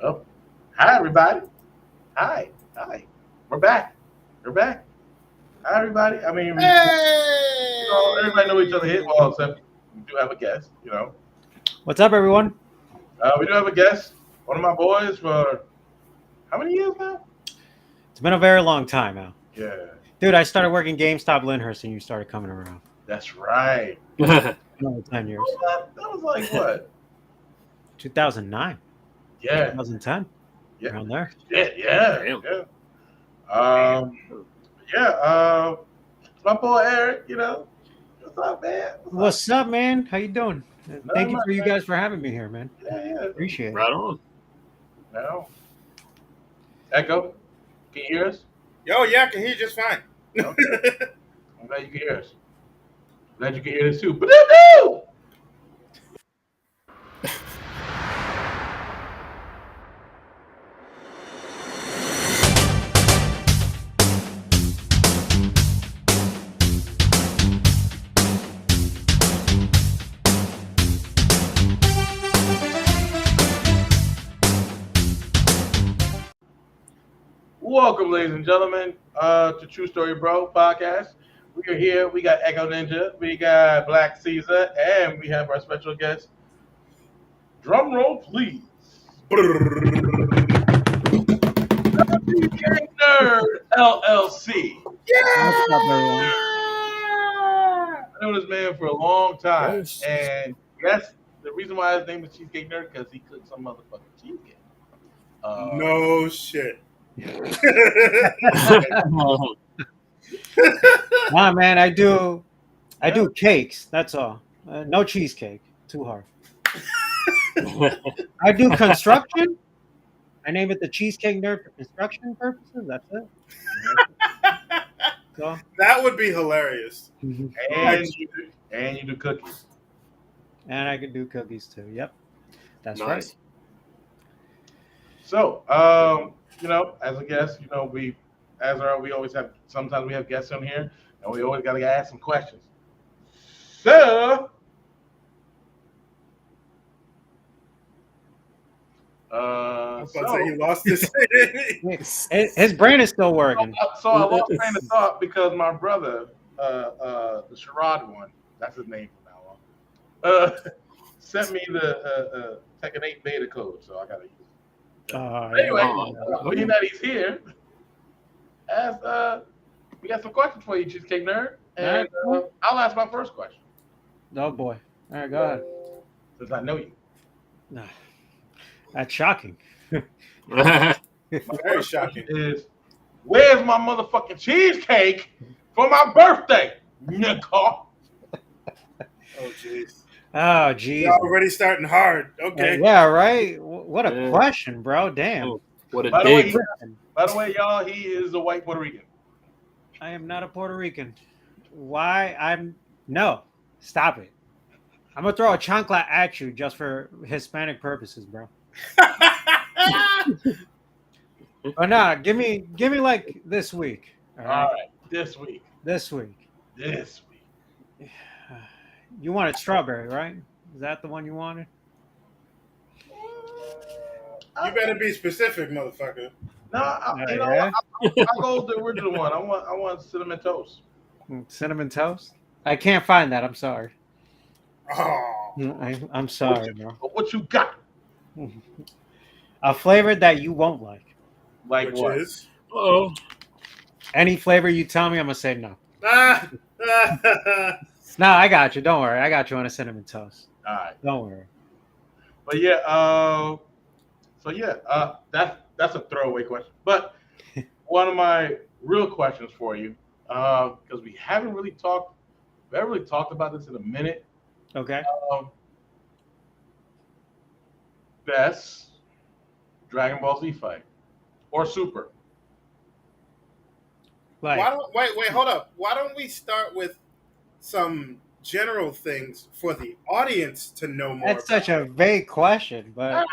Oh, hi everybody. Hi. We're back. Hi everybody. I mean, everybody know each other here. Well, except we do have a guest. What's up, everyone? We do have a guest. One of my boys for how many years now? It's been a very long time now. Yeah, Dude, I started working GameStop Lyndhurst and you started coming around. that's right. Another 10 years. That was like what? 2009. Yeah. 2010. Yeah. Around there. Yeah. My boy Eric, what's up, man? What's up, man? How you doing? Thank you for you man. guys for having me here, man. Yeah. Appreciate it. Right on. No. Echo, can you hear us? Yo, yeah, I can hear you just fine. Okay. I'm glad you can hear us. Glad you can hear this too. Ba-doo-doo! Welcome, ladies and gentlemen, to True Story Bro podcast. We are here. We got Echo Ninja, we got Black Caesar, and we have our special guest. Drum roll, please. Cheesecake Nerd LLC. What's up, everyone? I know this man for a long time, and yes, the reason why his name is Cheesecake Nerd because he cooked some motherfucking cheesecake. No shit. Nah, man, I do cakes. That's all. No cheesecake. Too hard. I do construction. I name it the Cheesecake Nerd for construction purposes. That's it. So. That would be hilarious. And you do cookies. And I can do cookies too. Yep. That's Nice. right. So, as a guest, we always have, sometimes we have guests on here, and we always got to ask some questions. So, I was about to say he lost his. His brain is still working. So I lost train of thought because my brother, the Sherrod one, that's his name from now on, sent me the Tekken 8 beta code, so I got to use it. Anyway, being that he's here, we got some questions for you, Cheesecake Nerd, and I'll ask my first question. Oh boy! All right, go ahead. Since I know you. That's shocking. My Very shocking. is, where's my motherfucking cheesecake for my birthday, nigga? Oh jeez. Oh geez. You're already starting hard. Okay. Yeah, right. What a question, bro. Damn. What a By dig. the way, y'all, he is a white Puerto Rican. I am not a Puerto Rican. Why? No. Stop it. I'm gonna throw a chancla at you just for Hispanic purposes, bro. But nah, give me like this week. All right, this week. You wanted strawberry, right? Is that the one you wanted? You better be specific, motherfucker. No, I'll go with the original one. I want cinnamon toast. Cinnamon toast? I can't find that. I'm sorry. Oh. I'm sorry, bro. What you got? A flavor that you won't like. Like Which what? is? Any flavor you tell me, I'm gonna say no. Ah. No, I got you. Don't worry. I got you on a cinnamon toast. All right. Don't worry. But yeah, that's a throwaway question. But one of my real questions for you, because we haven't really talked about this in a minute. Okay. Best Dragon Ball Z fight. or super? Why Like, don't wait, hold up. Why don't we start with some general things for the audience to know more that's such about? a vague question, but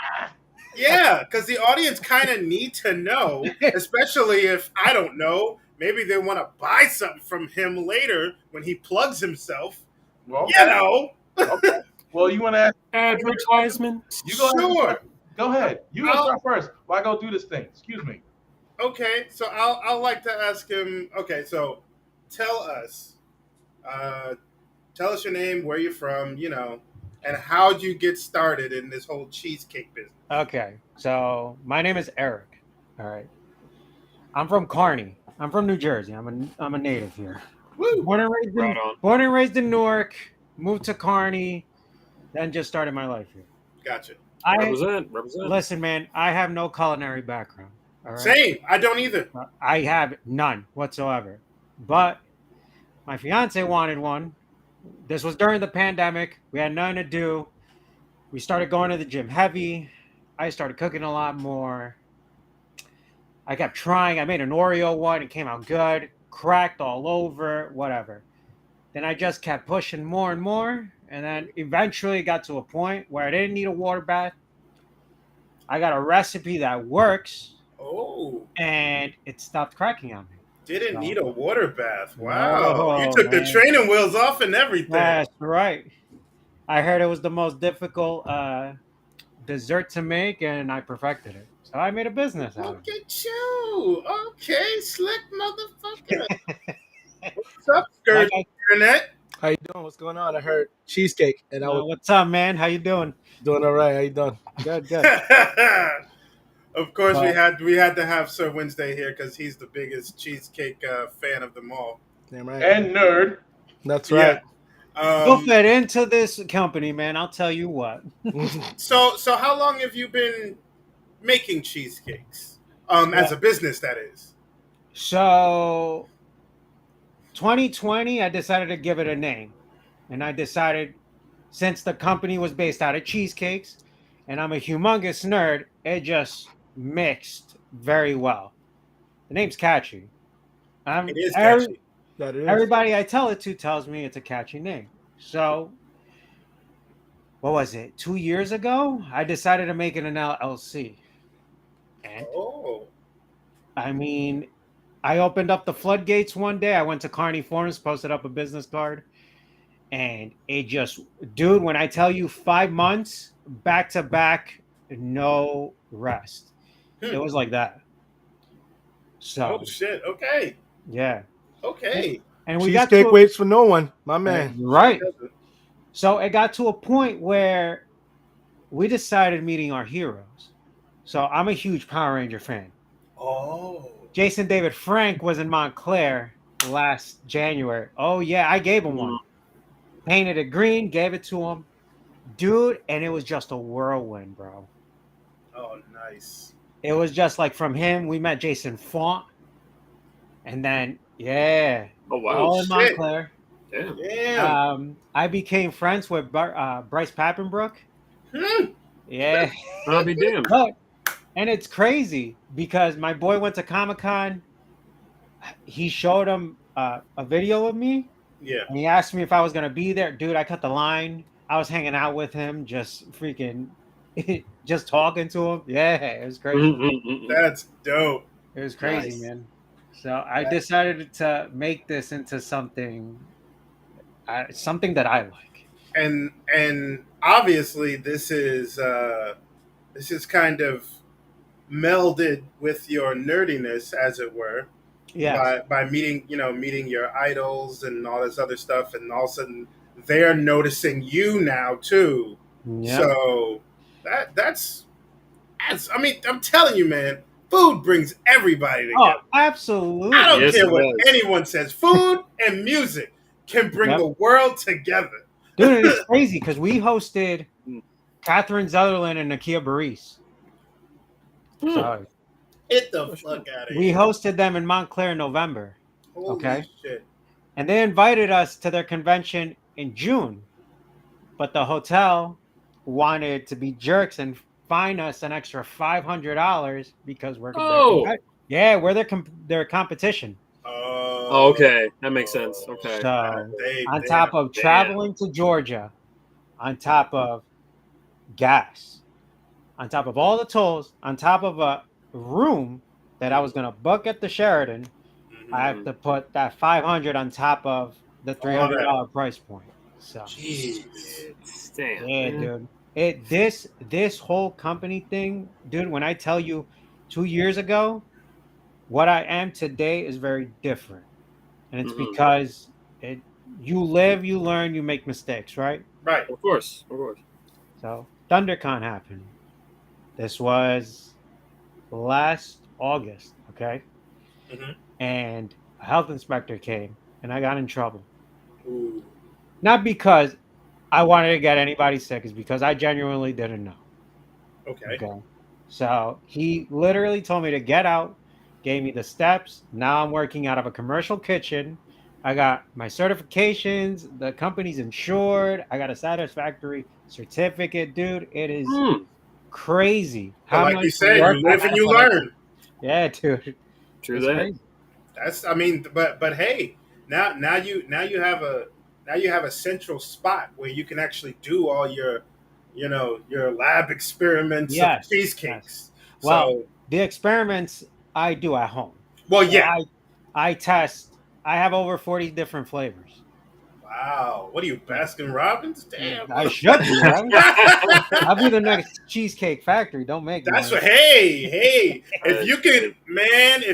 Yeah, because the audience kind of need to know, especially if I don't know. Maybe they want to buy something from him later when he plugs himself. Well, You okay. know. Okay. Well, you want to ask? Advertisement. You go ahead. Sure. Go ahead. You go start first. Why go do this thing? Excuse me. Okay, so I'll like to ask him. Okay, so tell us, uh, tell us your name, where you're from, and how'd you get started in this whole cheesecake business? okay. So my name is Eric. All right. I'm from Kearney. I'm from New Jersey. I'm a native here. Woo! Right on. Born and raised in Newark. Moved to Kearney. Then just started my life here. Gotcha. Represent. Listen, man. I have no culinary background. All right. Same. I don't either. I have none whatsoever. But my fiance wanted one. This was during the pandemic. We had nothing to do. We started going to the gym heavy. I started cooking a lot more. I kept trying. I made an Oreo one. It came out good. Cracked all over. Whatever. Then I just kept pushing more and more. And then eventually it got to a point where I didn't need a water bath. I got a recipe that works. Oh, And it stopped cracking on me. didn't So- need a water bath. Wow. No, You took the man. training wheels off and everything. That's right. I heard it was the most difficult dessert to make, and I perfected it. So I made a business out of Look it. at you. Okay, slick motherfucker. What's up, Skirt Like Internet? How you doing? What's going on? I heard cheesecake, and I was what's up, man? How you doing? doing all right. How you doing? Good, good. Of course, But- we had to have Sir Wednesday here because he's the biggest cheesecake fan of them all. Damn right. And nerd. That's right. Go fit into this company, man. I'll tell you what. So how long have you been making cheesecakes? As a business, that is. So, 2020, I decided to give it a name. And I decided, since the company was based out of cheesecakes, and I'm a humongous nerd, it just mixed very well. The name's catchy. It is catchy. That is. Everybody I tell it to tells me it's a catchy name. So, what was it? 2 years ago, I decided to make it an LLC. And Oh, I mean, I opened up the floodgates one day. I went to Kearney Forums, posted up a business card, and it just, dude, when I tell you 5 months back to back, no rest. It was like that. So, oh shit. Okay. yeah. Okay. And we got Cheesecake to waits for no one, my man. right. So it got to a point where we decided meeting our heroes. So I'm a huge Power Ranger fan. Oh. Jason David Frank was in Montclair last January. Oh yeah, I gave him one. Painted it green, gave it to him. Dude, and it was just a whirlwind, bro. Oh, nice. It was just like from him, we met Jason Font. And then, yeah. Oh wow. All in shit. Montclair. Damn. Damn. I became friends with Bryce Pappenbrook. Yeah. I'll be damned. But, and it's crazy because my boy went to Comic-Con. He showed him a video of me, Yeah. and he asked me if I was going to be there. Dude, I cut the line. I was hanging out with him, just freaking, just talking to him. Yeah, it was crazy. That's dope. It was crazy, Nice. man. So I decided to make this into something that I like. And obviously this is kind of melded with your nerdiness, as it were, Yeah. by meeting your idols and all this other stuff, and all of a sudden they're noticing you now too. Yeah. So that's I mean, I'm telling you, man, food brings everybody together. Oh, absolutely. I don't Yes, care it what does. anyone says. Food and music can bring Yep. the world together. Dude, it's crazy because we hosted Catherine Sutherland and Nakia Burress. So Get the fuck out of we here. hosted them in Montclair in November, Holy okay. shit. and they invited us to their convention in June. But the hotel wanted to be jerks and fine us an extra $500 because we're Oh. we're their competition. Oh, okay. That makes sense. Okay. So on They top have- of traveling to Georgia, on top of gas, on top of all the tolls, on top of a room that I was gonna book at the Sheraton, I have to put that 500 on top of the $300 price point. So Jeez. Damn. yeah, Man. dude. This whole company thing, dude. When I tell you 2 years ago, what I am today is very different, and it's Mhm. because you live, you learn, you make mistakes, right? Right. Of course. Of course. So ThunderCon happened. This was last August, okay? Mhm. And a health inspector came, and I got in trouble. Ooh. Not because I wanted to get anybody sick, it's because I genuinely didn't know. Okay. Okay. So he literally told me to get out, gave me the steps. Now I'm working out of a commercial kitchen. I got my certifications. The company's insured. I got a satisfactory certificate, dude. It is Hmm. crazy But how like much you said, work you I live had and to you put in. learn. Yeah, dude. True It's that. crazy. That's I mean, but hey, now you have a central spot where you can actually do all your your lab experiments of Yes. cheesecakes. Well, So the experiments I do at home. well, So yeah. I test. I have over 40 different flavors. Wow. What are you, Baskin Robbins? Damn. I should be, right? I'll be the next Cheesecake Factory. Don't make me. That's what. Hey. If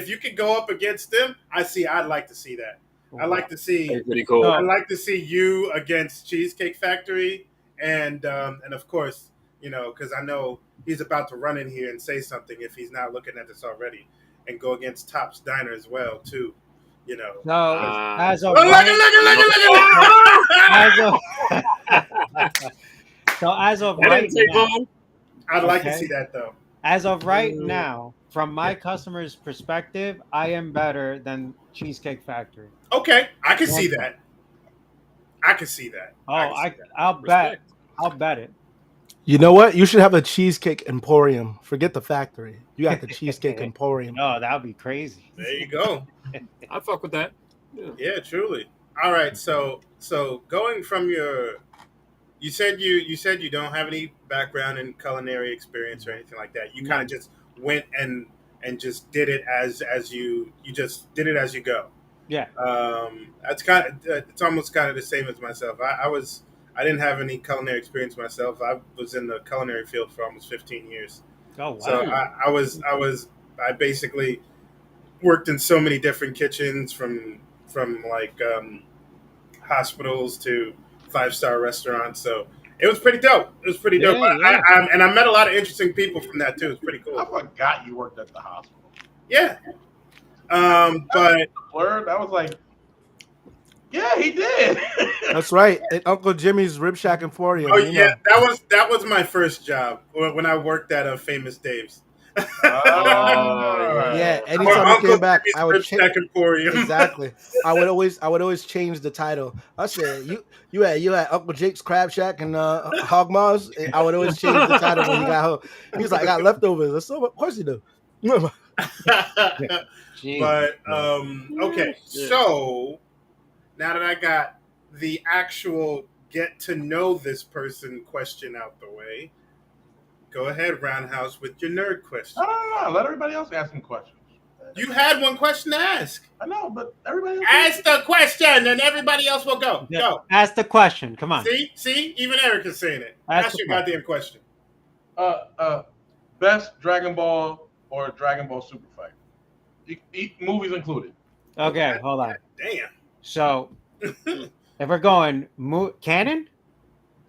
you could go up against them, I'd like to see that. I'd like to see. That's pretty cool. So- I'd like to see you against Cheesecake Factory, and of course, because I know he's about to run in here and say something if he's not looking at this already, and go against Top's Diner as well too. So Ah. as of Oh, look right, at as of That right didn't take now, long. I'd like to Okay. see that though. as of right now, from my customer's perspective, I am better than Cheesecake Factory. Okay, I can see Okay. that. I can see that. Oh, I can see that. I'll bet it. You know what? You should have a cheesecake emporium. Forget the factory. You got the cheesecake emporium. No, that would be crazy. There you go. I fuck with that. Yeah. Yeah, truly. All right, so going from you said you don't have any background in culinary experience or anything like that. You kind of just went and just did it as you just did it as you go. Yeah. It's almost kind of the same as myself. I didn't have any culinary experience myself. I was in the culinary field for almost 15 years. Oh wow. So I basically worked in so many different kitchens from like hospitals to 5-star restaurants. So it was pretty dope. It was pretty dope. Yeah. I met a lot of interesting people from that too. It's pretty cool. I forgot you worked at the hospital. Yeah. But Word, I was like, yeah, he did. That's right. At Uncle Jimmy's Rib Shack Emporium. oh you know. yeah, that was my first job when I worked at Famous Dave's. Yeah, Or anytime he Uncle came back, Jimmy's I would Rib Shack Emporium. exactly. I would always change the title. I said you had Uncle Jake's Crab Shack and Hog Maws. I would always change the title when he got home. He was like, I got leftovers. I said, of course you do. Jeez. But okay, so now that I got the actual get to know this person question out the way, go ahead, Roundhouse, with your nerd question. No. Let everybody else ask some questions. You had one question to ask. I know, but everybody else. Ask the question, and everybody else will go. Yeah. Go. Ask the question. Come on. See, even Eric is saying it. Ask Ask the your goddamn question. Best Dragon Ball or Dragon Ball Super fight? Movies included. Okay, hold on. Damn. So if we're going canon,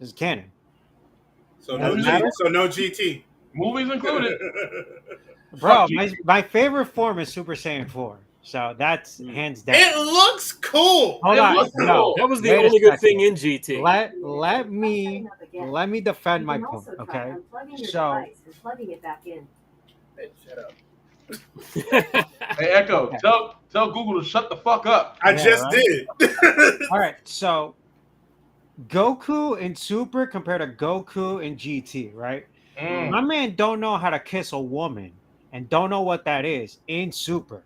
this is canon. So no Doesn't matter? GT. Movies included. Bro, my favorite form is Super Saiyan 4. So that's hands down. It looks cool. Hold it on. looks No. cool. That was the Wait a only good second. thing in GT. Let me defend my point, okay? So plugging it back in. Hey, shut up. Hey, Echo, tell Google to shut the fuck up. I Yeah, just right? did. all right, so Goku in Super compared to Goku in GT, right? My man don't know how to kiss a woman and don't know what that is in Super.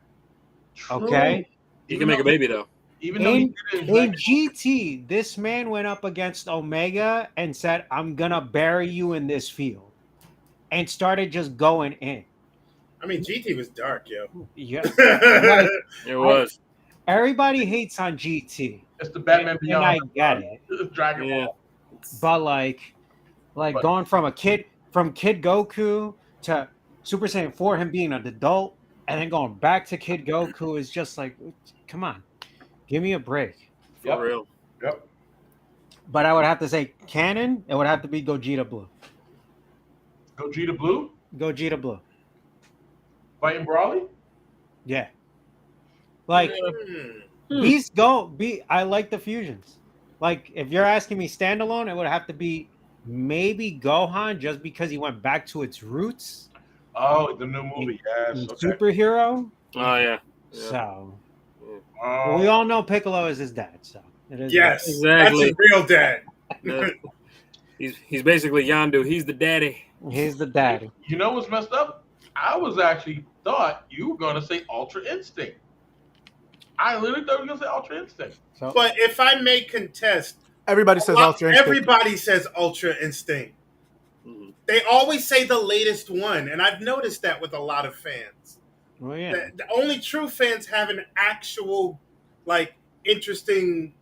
True. Okay. He can make a baby though. Even though he In, did it in GT, this man went up against Omega and said, "I'm gonna bury you in this field," and started just going in. I mean, GT was dark, yo. Yeah, like It was. everybody hates on GT, it's the Batman and Beyond. I get it, Dragon Yeah. Ball. but like But- going from Kid Goku to Super Saiyan 4, him being an adult, and then going back to Kid Goku is just like, come on, give me a break. For Yep. real. Yep. But I would have to say canon. It would have to be Gogeta Blue. Gogeta Blue Gogeta Blue. fighting Brawly. Yeah. Like Beast I like the fusions. Like if you're asking me standalone, it would have to be maybe Gohan just because he went back to its roots. Oh, the new movie. Yes. Okay. Superhero. Oh yeah. So Oh, we all know Piccolo is his dad. So it is Yes, Exactly. that's a real dad. Yeah. He's basically Yandu. He's the daddy. he's the daddy. you know what's messed up? I was actually thought you were gonna say Ultra Instinct. I literally thought you were gonna say Ultra Instinct. So But if I may contest, Everybody says Ultra Instinct. everybody says Ultra Instinct. Mhm. They always say the latest one, and I've noticed that with a lot of fans. well, yeah. The only true fans have an actual, like, interesting,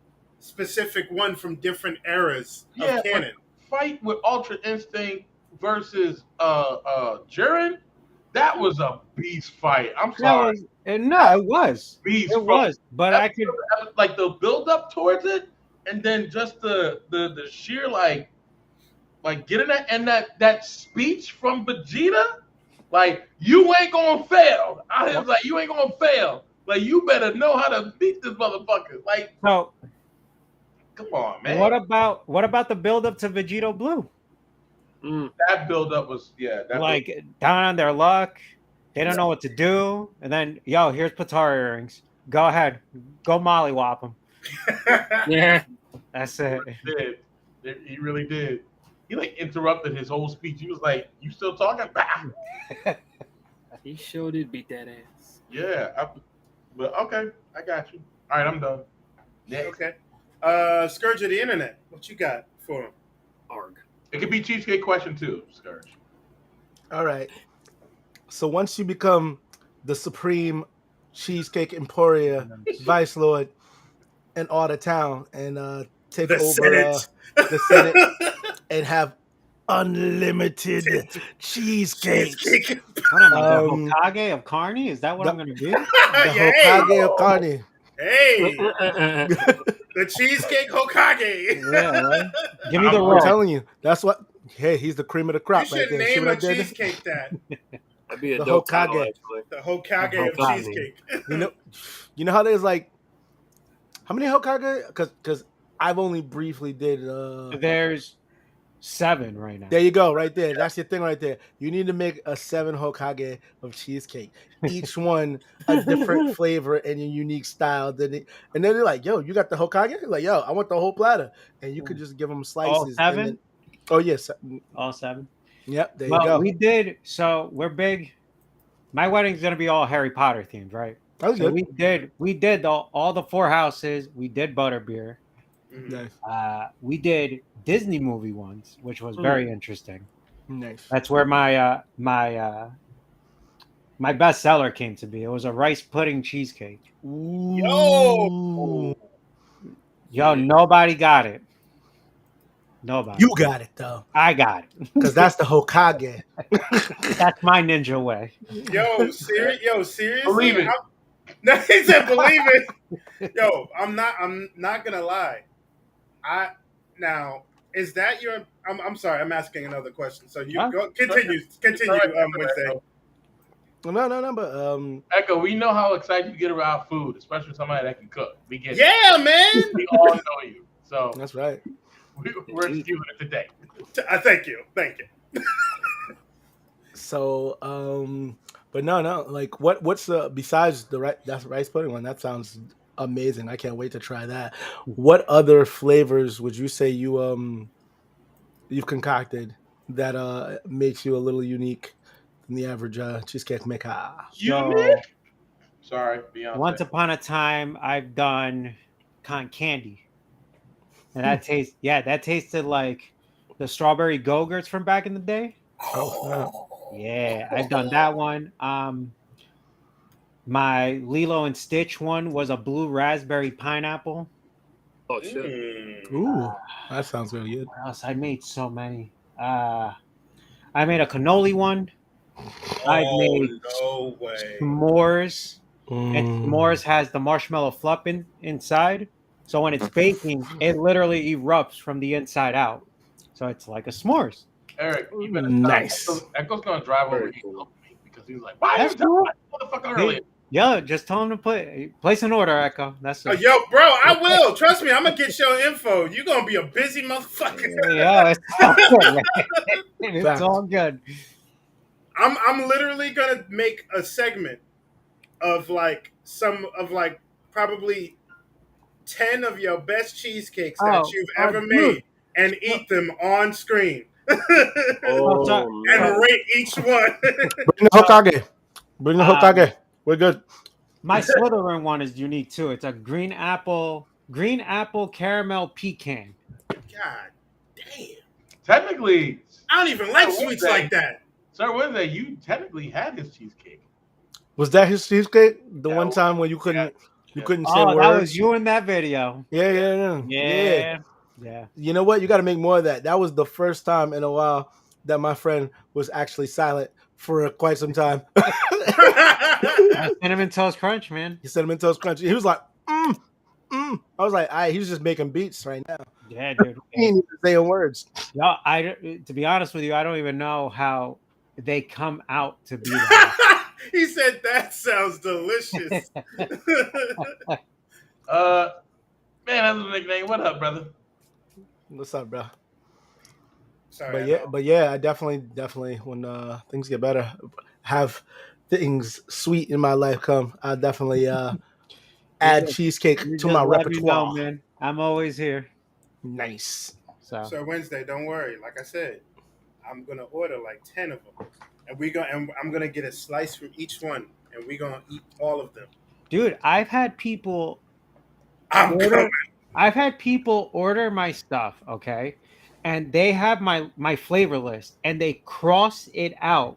specific one from different eras Yeah, of canon. Fight with Ultra Instinct versus Jiren. That was a beast fight. I'm That sorry. was, no, it was. Beast. It was. But I could like the build up towards it, and then just the sheer like getting that and that speech from Vegeta, like you ain't gonna fail. I was like, you ain't gonna fail. Like you better know how to beat this motherfucker. Like, so come on, man. what about the build up to Vegito Blue? Mm. That build up was that Like down on their luck, they don't know what to do, and then here's Patara earrings. Go ahead, go mollywop them. Yeah. That's it. did. He really did. He like interrupted his whole speech. He was like, "You still talking?" Bah! He sure did beat that ass. Yeah, but okay, I got you. All right, I'm done. Next. Okay. Scourge of the Internet, what you got for him? Arg. It could be cheesecake question too, Scourge. All right. So once you become the supreme Cheesecake Emporia Vice Lord and all the town and take The over Senate. the Senate and have unlimited cheesecakes. Cheesecake. What am I, the Um, Hokage of Carney? Is that what I'm gonna be? The Hey, Hokage of Carney. hey, the Cheesecake Hokage. Yeah, right? Give me the I'm roll. telling you, that's what. Hey, he's the cream of the You crop should right there. See name what a I did? cheesecake that. That'd be a The dope title, Hokage. actually. The Hokage The of Hokage. cheesecake. You know how there's like how many Hokage? Because I've only briefly did. There's 7 right now. There you go, right there. That's your thing right there. You need to make a 7 Hokage of cheesecake. Each one a different flavor and a unique style. And then they're like, "Yo, you got the Hokage?" You're like, "Yo, I want the whole platter." And you could just give them slices. All 7? And then, oh yes, All 7. yep. There you Well, go. we did. So we're big. My wedding's gonna be all Harry Potter themed, right? That was So good. we did all the 4 houses. We did Butterbeer. Nice, We did Disney movie ones, which was very interesting. nice. That's where my best seller came to be. It was a rice pudding cheesecake. Yo! Yo, nobody got it. Nobody. You got it though, I got it. because that's the Hokage. That's my ninja way. Yo, seriously? Believe it. No, he said believe it. Yo, I'm not gonna lie. Now, is that your I'm sorry, I'm asking another question. So you Huh? continue, Wednesday. No, but Echo, we know how excited you get around food, especially somebody that can cook. We get it. Yeah, man. We all know you, so that's right. we're excusing it today. Thank you. So, but no, like what's besides that's rice pudding one? That sounds amazing. I can't wait to try that. What other flavors would you say you've concocted that makes you a little unique than the average cheesecake maker? Unique. Sorry, Beyonce. Once upon a time, I've done cotton candy, and that tasted like the strawberry Go-Gurts from back in the day. Oh, Yeah, I've done that one. My Lilo and Stitch one was a blue raspberry pineapple. Oh shit! ooh, that sounds really good. What else? I made so many. I made a cannoli one. I've Oh made no way! s'mores, and Mm. s'mores has the marshmallow fluff inside. So when it's baking, it literally erupts from the inside out. So it's like a s'mores. Eric, you better Nice. stop. Echo's gonna drive over Very here cool. because he's like, "Why That's you telling cool. that motherfucker earlier?" Yeah, just tell him to place an order, Echo. That's it. Yo, bro, I will. Trust me, I'm gonna get your info. You're gonna be a busy motherfucker. Yeah, it's all good, man. It's Facts. all good. I'm literally gonna make a segment of probably 10 of your best cheesecakes that you've ever dude. made and eat them on screen. Oh, sorry. And man. rate each one. Bring the Hokage. Bring the Hokage. We're good. My Slytherin one is unique too. It's a green apple caramel pecan. God damn. Technically, I don't even like Sir sweets Wednesday- like that. Sir Wednesday, you technically had his cheesecake. Was that his cheesecake? The Yeah, one time when you couldn't yeah. say Oh, words? that was you in that video. Yeah. Yeah. You know what? You got to make more of that. That was the first time in a while that my friend was actually silent for quite some time. Cinnamon Toast Crunch, man. He Cinnamon Toast Crunch. He was like, I was like, he's just making beats right now. Yeah, dude. He ain't even saying words. No, to be honest with you, I don't even know how they come out to be that. He said that sounds delicious. Man, that's a nickname. What up, brother? What's up, bro? Sorry. But yeah, I definitely when things get better, have things sweet in my life come, I definitely add cheesecake You to just my let me repertoire. know, man. I'm always here. Nice. So Wednesday, don't worry. Like I said, I'm gonna order like 10 of them, and I'm gonna get a slice from each one, and we're gonna eat all of them. Dude, I've had people I'm coming. I've had people order my stuff, okay, and they have my flavor list, and they cross it out,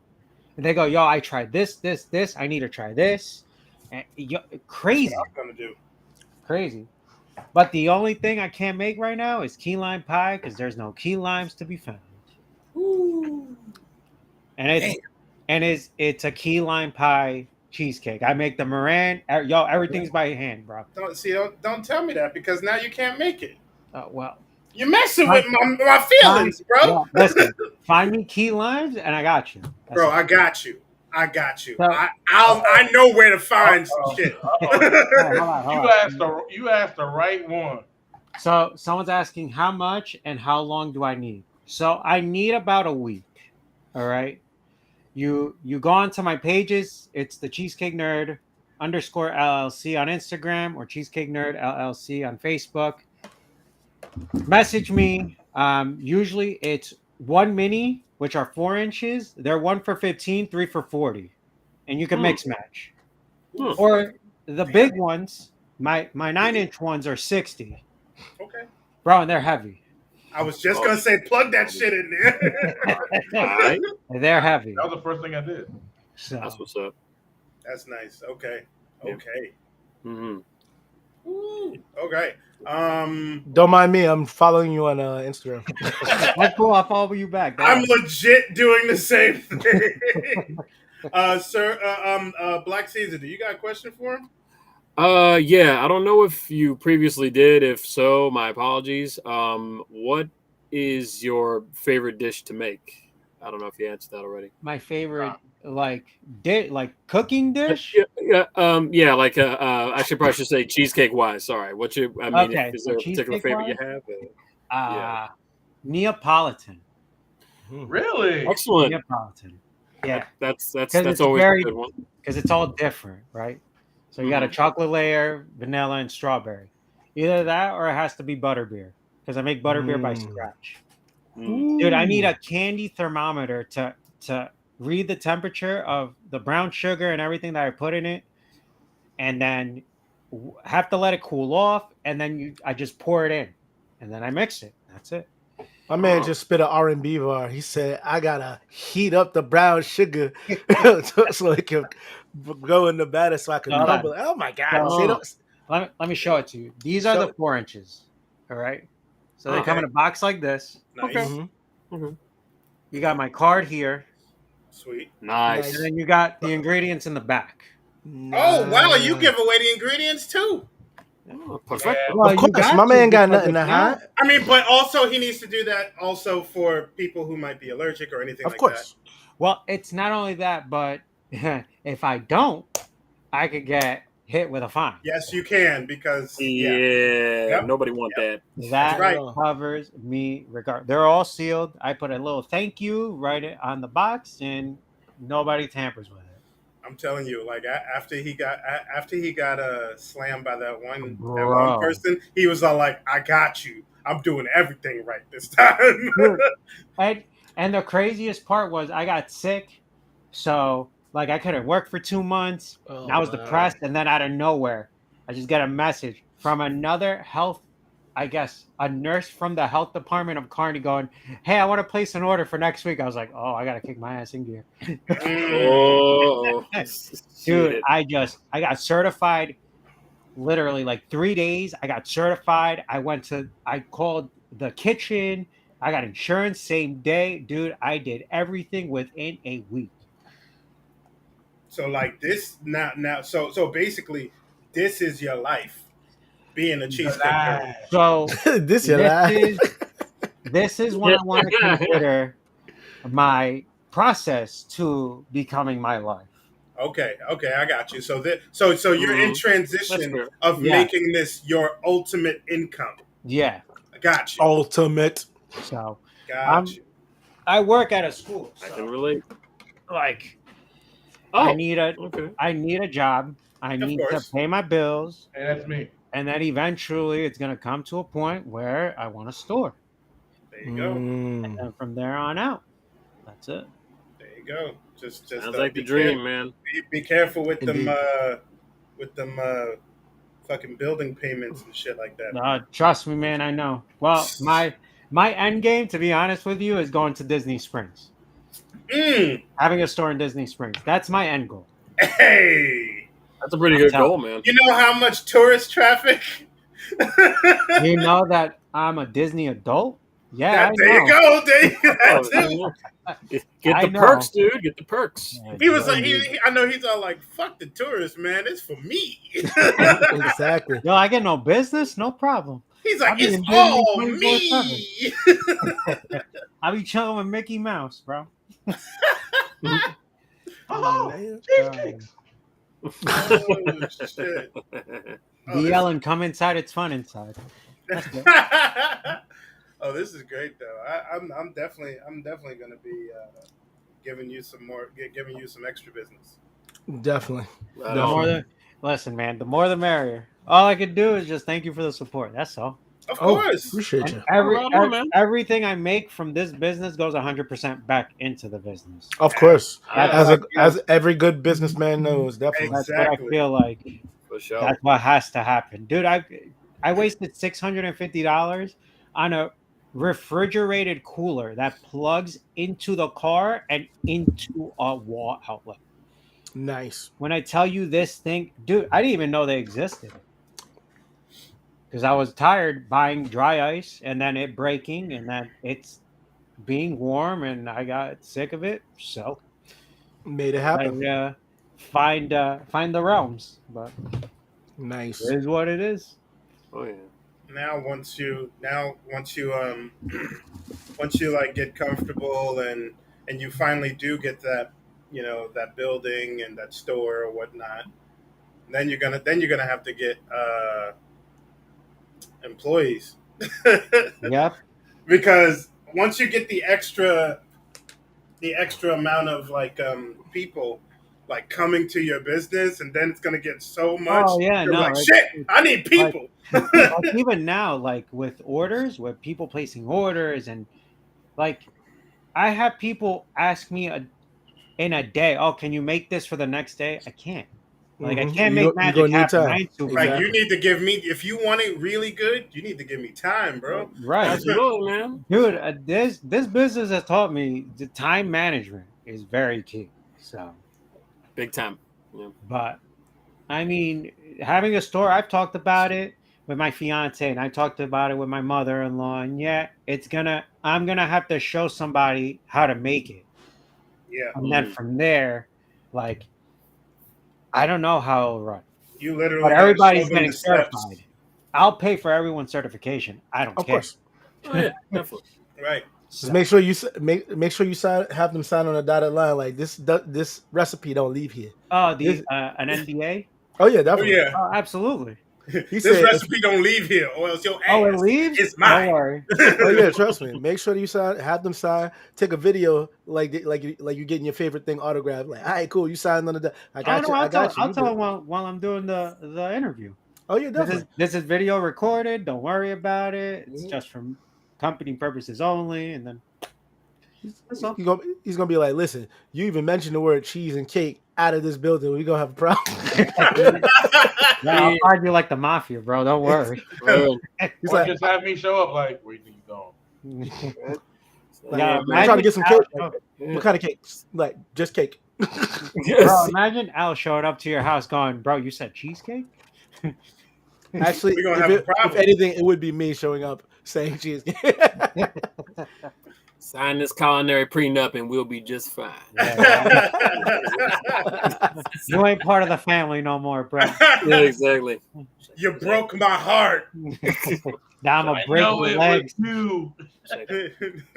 and they go, "Yo, I tried this. I need to try this." And, crazy, That's what I'm gonna do. crazy. But the only thing I can't make right now is key lime pie because there's no key limes to be found. Ooh. And it's a key lime pie cheesecake. I make the meringue. Everything's by hand, bro. Don't tell me that because now you can't make it. Well, You're messing with my feelings, bro. Well, listen, find me key limes and I got you. That's Bro, it. I got you. So- I know where to find some shit. Hold on. You asked the right one. So someone's asking how much and how long do I need? So I need about a week. All right. You go onto my pages. It's the Cheesecake Nerd _ LLC on Instagram or Cheesecake Nerd LLC on Facebook. Message me. Usually it's one mini, which are 4 inches. They're 1 for 15, 3 for 40, and you can mix match. Or the big ones. My 9-inch ones are 60. Okay. Bro, and they're heavy. I was just gonna say plug that shit in there. All right. They're heavy. That was the first thing I did. So, That's what's up. That's nice. Okay. Yeah. Okay. Mm-hmm. Ooh, okay. Don't mind me. I'm following you on Instagram. that's cool. I'll follow you back. I'm legit doing the same thing. Sir, Black Caesar, do you got a question for him? Yeah, I don't know if you previously did. If so, my apologies. What is your favorite dish to make? I don't know if you answered that already. My favorite like cooking dish. Yeah, I should probably say cheesecake wise. Sorry, what's your? I mean, Okay, is so there a particular favorite you cheesecake-wise? have? Yeah. Neapolitan. Really? Excellent. Neapolitan. Yeah, That's it's always very- a good one. because it's all different, right? So you got a chocolate layer, vanilla, and strawberry. Either that or it has to be butterbeer because I make butterbeer by scratch. Dude, I need a candy thermometer to read the temperature of the brown sugar and everything that I put in it, and then have to let it cool off, and then I just pour it in, and then I mix it. That's it. My man just spit an R&B bar. He said, "I gotta heat up the brown sugar so it can go in the batter, so I can Hold on. crumble it." Oh my god! So- See those? Let me show it to you. These are Show the it. 4 inches. All right. So they Okay. come in a box like this. Nice. Mhm. You got my card here, Sweet. Nice. and then you got the ingredients in the back. Oh wow, you Nah. give away the ingredients too. Oh, perfect. Yeah. Well, Of you course, got my to man got because nothing to if not- hide. I mean, but also he needs to do that also for people who might be allergic or anything Of like course. Well, it's not only that, but if I don't, I could get hit with a fine. that. Yes, you can because Yeah, Yep. nobody want that. That right. covers me regard. They're all sealed. I put a little thank you right on the box, and nobody tampers with it. I'm telling you, like after he got slammed by that one Bro. person, he was all like, "I got you. I'm doing everything right this time." Dude, and the craziest part was I got sick, so like I couldn't work for 2 months. Oh, And I was wow. depressed, and then out of nowhere, I just get a message from another health, I guess, a nurse from the health department of Kearney going, "Hey, I want to place an order for next week." I was like, "Oh, I gotta kick my ass in gear." Oh, Dude, shit. I got certified literally like 3 days. I got certified. I called the kitchen. I got insurance same day. Dude, I did everything within a week. So like this now so basically this is your life being a cheesecake Nice. So This your lie. this is what I want to consider my process to becoming my life. Okay, I got you. So you're in That's transition fair. of Yeah. making this your ultimate income. Yeah. I got you. Ultimate. So Got you. I work at a school. I can So relate. like Oh, I need a job. I need to course. pay my bills. Hey, that's me. And then eventually it's gonna come to a point where I want a store. There you go. And then from there on out. That's it. There you go. Just sounds like be the dream, careful- man. Be careful with Indeed. them fucking building payments and shit like that. Trust me, man, I know. Well, my end game, to be honest with you, is going to Disney Springs. Having a store in Disney Springs. That's my end goal. Hey, That's a pretty good goal, man. you know how much tourist traffic? You know that I'm a Disney adult? Yeah, There you go. There you go. Oh, That too. Get I the know. perks, dude. Get the perks. He was like, I know he's all like, "Fuck the tourists, man. It's for me." Exactly. Yo, I get no business, no problem. He's like, I'll be "It's in Disney all 24/7. me." I'll be chilling with Mickey Mouse, bro. Oh, Man. cheesecakes. Oh shit! Be yelling, come inside, it's fun inside. That's good. Oh, this is great though. I'm definitely gonna be giving you some extra business. Definitely. Right The on. more listen, man, the more the merrier. All I could do is just thank you for the support. That's all. Of Oh, course. appreciate you. Right on, man. Everything I make from this business goes 100% back into the business. Of course. That's As every good businessman knows, definitely. That's what I Exactly. feel like. For sure. That's what has to happen, dude. I wasted $650 on a refrigerated cooler that plugs into the car and into a wall outlet. Nice. When I tell you this thing, dude, I didn't even know they existed because I was tired buying dry ice and then it breaking and then it's being warm and I got sick of it. So Made it happen. I find the realms, but Nice. it is what it is. Oh yeah. Now once you once you like get comfortable and you finally do get that that building and that store or whatnot, then you're gonna have to get employees. Yep. Because once you get the extra amount of like people like coming to your business, and then it's gonna get so much. Oh yeah, you're no, like, like, shit, I need people. like even now, like with orders, with people placing orders, and Like, I have people ask me in a day, "Oh, can you make this for the next day?" I can't. Like, I can't make You're magic gonna need happen. time. I ain't Superman. Right, Exactly. you need to give me if you want it really good. You need to give me time, bro. Right, Absolutely, man. dude. This business has taught me the time management is very key. So, Big time. Yeah. but I mean, having a store, I've talked about it with my fiance, and I talked about it with my mother-in-law, and yeah, I'm gonna have to show somebody how to make it, Yeah, and then from there, like, I don't know how it'll run, you but literally got to show everybody's them getting the steps. certified. I'll pay for everyone's certification. I don't Of care. course. Oh yeah, definitely. Right. Just make sure you make sure you have them sign on a dotted line like this recipe don't leave here. Oh, This, an NDA? oh yeah, Oh definitely. yeah, Oh, absolutely. He this said, recipe don't leave here, or else your Oh, it ass leaves? is Don't mine. worry. "Oh yeah, trust me. Make sure that you have them sign. Take a video like you getting your favorite thing autographed. Like, all right, cool. You signed on the. I Oh got no, you. I got you. I'll You tell good. him while I'm doing the interview. Oh yeah, definitely. This is video recorded. Don't worry about it. It's Mhm. just for company purposes only. And then that's all. He's gonna be like, listen, you even mentioned the word cheese and cake out of this building, we're gonna have a problem. Yeah, I'll find you like the mafia, bro. Don't worry. Well, He's Or like, just have me show up like, where you think you going? like, Yeah, I'm trying to get some cake. Al, Like, what kind of cake? Like, just cake. bro, imagine Al showing up to your house going, bro, you said cheesecake? Actually, We're gonna have a if problem. anything, it would be me showing up saying cheese. sign this culinary prenup and we'll be just fine. You ain't part of the family no more, bro. Yeah, exactly. You broke my heart. Now I'm gonna break your legs. You.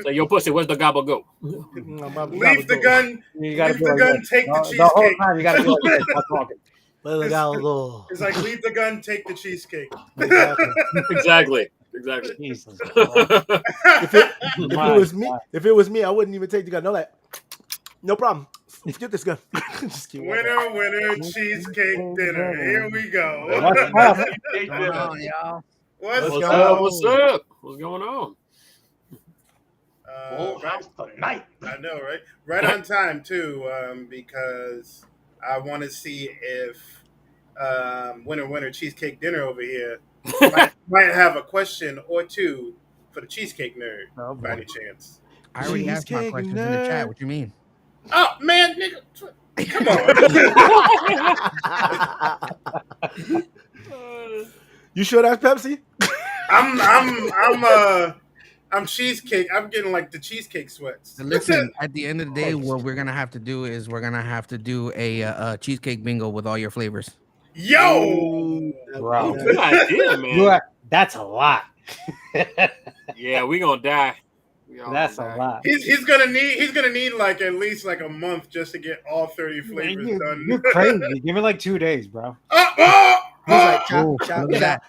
So yo, pussy, where's the gobble go? Leave the gun. You gotta Leave be the like gun. this. Take the The whole cheesecake. time you gotta be like this while talking. Let the guy go. It's like leave the gun. Take the cheesecake. Exactly. Exactly. Jesus. If it was me, I wouldn't even take the gun. No, like, no problem. Get this gun. Just keep walking. Winner, cheesecake dinner. Here we go. What's up? Take What's going dinner. on, y'all? What's What's going up? on? What's up? What's going on? Full house tonight. I know, right? Right on time too, because I want to see if winner cheesecake dinner over here might have a question or two for the cheesecake nerd Oh, by boy. any chance. I already asked my Cheesecake questions in the nerd. chat. What you mean? Oh man, nigga, come on. You sure that's Pepsi? I'm cheesecake. I'm getting like the cheesecake sweats. So listen, at the end of the day, what we're gonna have to do is we're gonna have to do a cheesecake bingo with all your flavors. Yo, Bro. Good idea, man. That's a lot. Yeah, we gonna die. We all That's gonna a die. lot. he's gonna need like at least like a month just to get all 30 flavors Man, done. you're crazy. Give me like 2 days, bro. He's like, Ooh, chop, look at that.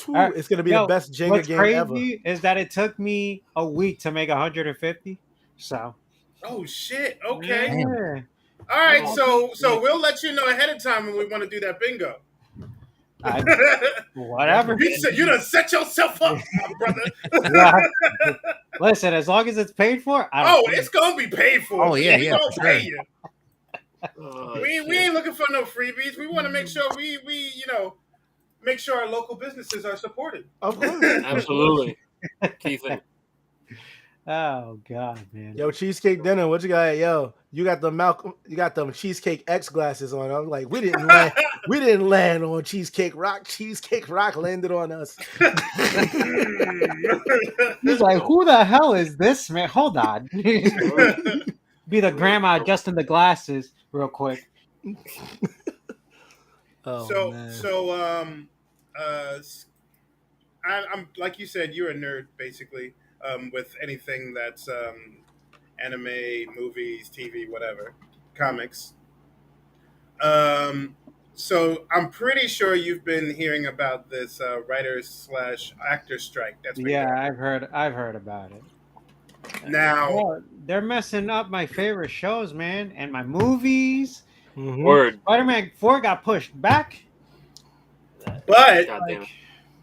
Ooh, it's gonna be the best Jenga what's game crazy ever. is that it took me a week to make 150. So Oh shit! Okay. yeah. All right. So we'll let you know ahead of time when we want to do that bingo. Whatever. You done set yourself up, my brother. Yeah. Listen, as long as it's paid for, I don't care. It's gonna be paid for. Oh, yeah, we yeah, gonna for pay sure. you. Oh, We shit. ain't looking for no freebies. We want to make sure we make sure our local businesses are supported. Of course. Absolutely. Key thing. Oh god, man. Yo, cheesecake dinner. What you got? Yo, you got them cheesecake X glasses on. I'm like, we didn't land on cheesecake rock. Cheesecake rock landed on us. He's like, who the hell is this man? Hold on. Be the grandma adjusting the glasses real quick. Oh, man. I'm like you said, you're a nerd basically with anything that's anime, movies, TV, whatever, comics. So I'm pretty sure you've been hearing about this writers/actor strike. That's been Yeah, going I've heard about it. on. Now. Well, they're messing up my favorite shows, man, and my movies. Mhm. Word. Spider-Man 4 got pushed back. But Goddamn.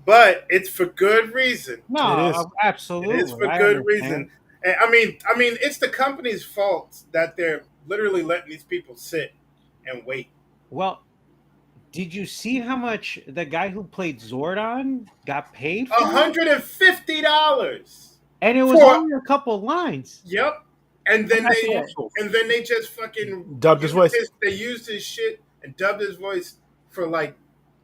but it's for good reason. No, It is. absolutely. It is for I good understand. reason. And I mean, it's the company's fault that they're literally letting these people sit and wait. Well, did you see how much the guy who played Zordon got paid for it? $150 And it was for only a couple lines. yep. And And then that's it. they just fucking Dubbed his voice. they used his shit and dubbed his voice for like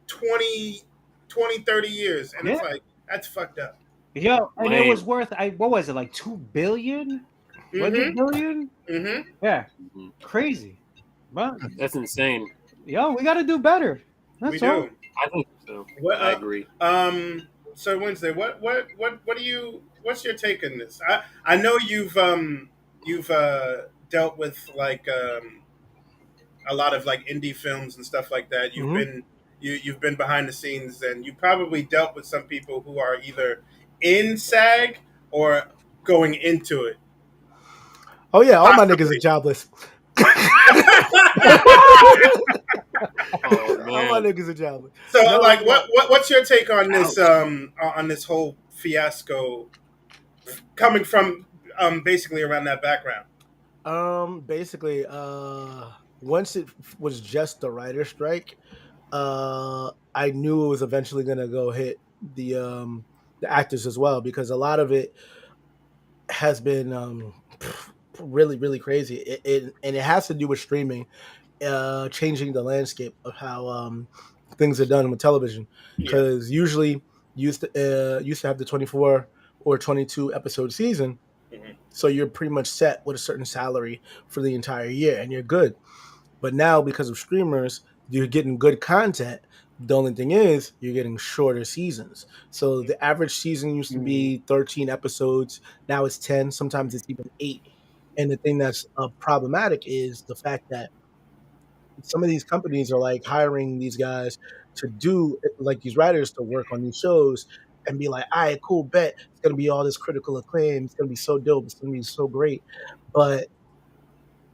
20, 20, 30 years, and it's Yeah. like that's fucked up. Yo, and it Lame. was worth what was it, like 2 billion? Was it billion? Mm-hmm. Yeah. Mhm. Crazy. Well, That's insane. yo, we gotta do better. We That's all. do. I think so. What, I agree. So Wednesday, what do you? What's your take on this? I know you've dealt with like a lot of like indie films and stuff like that. You've been behind the scenes, and you probably dealt with some people who are either in SAG or going into it. Oh yeah, all my niggas Possibly. are jobless. Oh All my man. niggas are jobless. So, No, like, no. what's your take on this on this whole fiasco coming from basically around that background? Basically, once it was just the writer strike, I knew it was eventually gonna go hit the actors as well, because a lot of it has been really crazy. And it has to do with streaming, changing the landscape of how things are done with television. Yeah. Because usually used to have the 24 or 22 episode season, Mhm. so you're pretty much set with a certain salary for the entire year, and you're good. But now, because of streamers, you're getting good content. The only thing is, you're getting shorter seasons. So the average season used to be 13 episodes. Now it's 10. Sometimes it's even 8. And the thing that's problematic is the fact that some of these companies are like hiring these guys to do, like, these writers to work on these shows and be like, all right, cool, bet. It's going to be all this critical acclaim. It's going to be so dope. It's going to be so great. But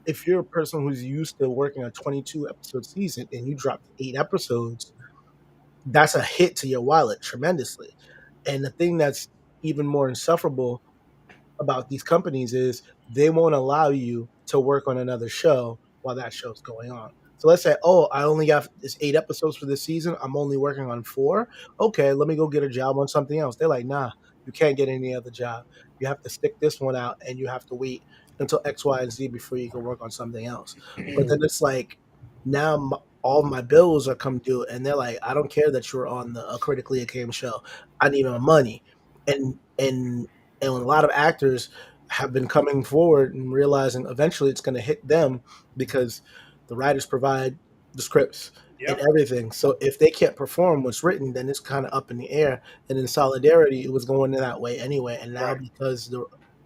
if you're a person who's used to working a 22 episode season and you drop 8 episodes, that's a hit to your wallet tremendously. And the thing that's even more insufferable about these companies is they won't allow you to work on another show while that show's going on. So let's say, oh, I only got this 8 episodes for this season. I'm only working on 4. Okay, let me go get a job on something else. They're like, nah, you can't get any other job. You have to stick this one out and you have to wait until X, Y, and Z before you can work on something else. But then it's like, now all my bills are come due, and they're like, I don't care that you're on a critically acclaimed show. I need my money. And a lot of actors have been coming forward and realizing eventually it's going to hit them, because the writers provide the scripts and Yep. everything. So if they can't perform what's written, then it's kind of up in the air. And in solidarity, it was going in that way anyway. And now, Right. because the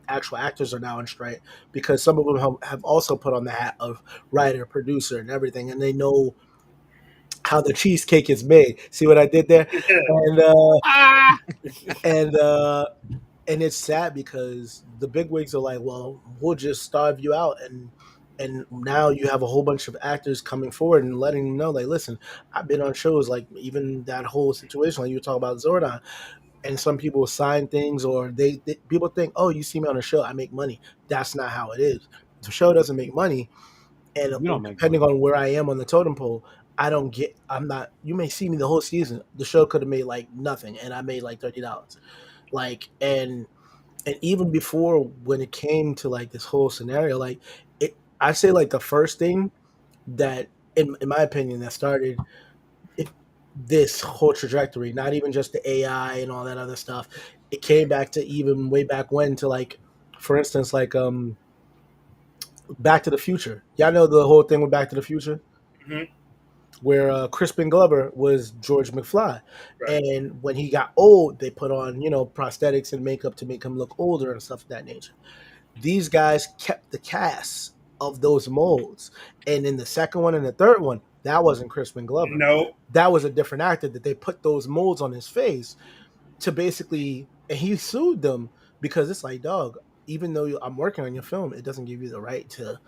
actual actors are now on strike, because some of them have also put on the hat of writer, producer, and everything, and they know how the cheesecake is made. See what I did there? And Ah. and and it's sad because the big wigs are like, well, we'll just starve you out. And now you have a whole bunch of actors coming forward and letting them know, like, listen, I've been on shows, like even that whole situation, like you were talking about Zordon, and some people sign things, or they people think, oh, you see me on a show, I make money. That's not how it is. The show doesn't make money, and You don't make depending money. on where I am on the totem pole, I'm not, you may see me the whole season. The show could have made like nothing, and I made like $30. Like, and even before, when it came to like this whole scenario, like, I say, like, the first thing that, in my opinion, that started it, this whole trajectory, not even just the AI and all that other stuff, it came back to even way back when, to, like, for instance, like, Back to the Future. Y'all know the whole thing with Back to the Future, Mhm. where Crispin Glover was George McFly. Right. And when he got old, they put on, prosthetics and makeup to make him look older and stuff of that nature. These guys kept the cast of those molds. And in the second one and the third one, that wasn't Crispin Glover. No. That was a different actor that they put those molds on his face to basically, and he sued them, because it's like, dog, even though I'm working on your film, it doesn't give you the right to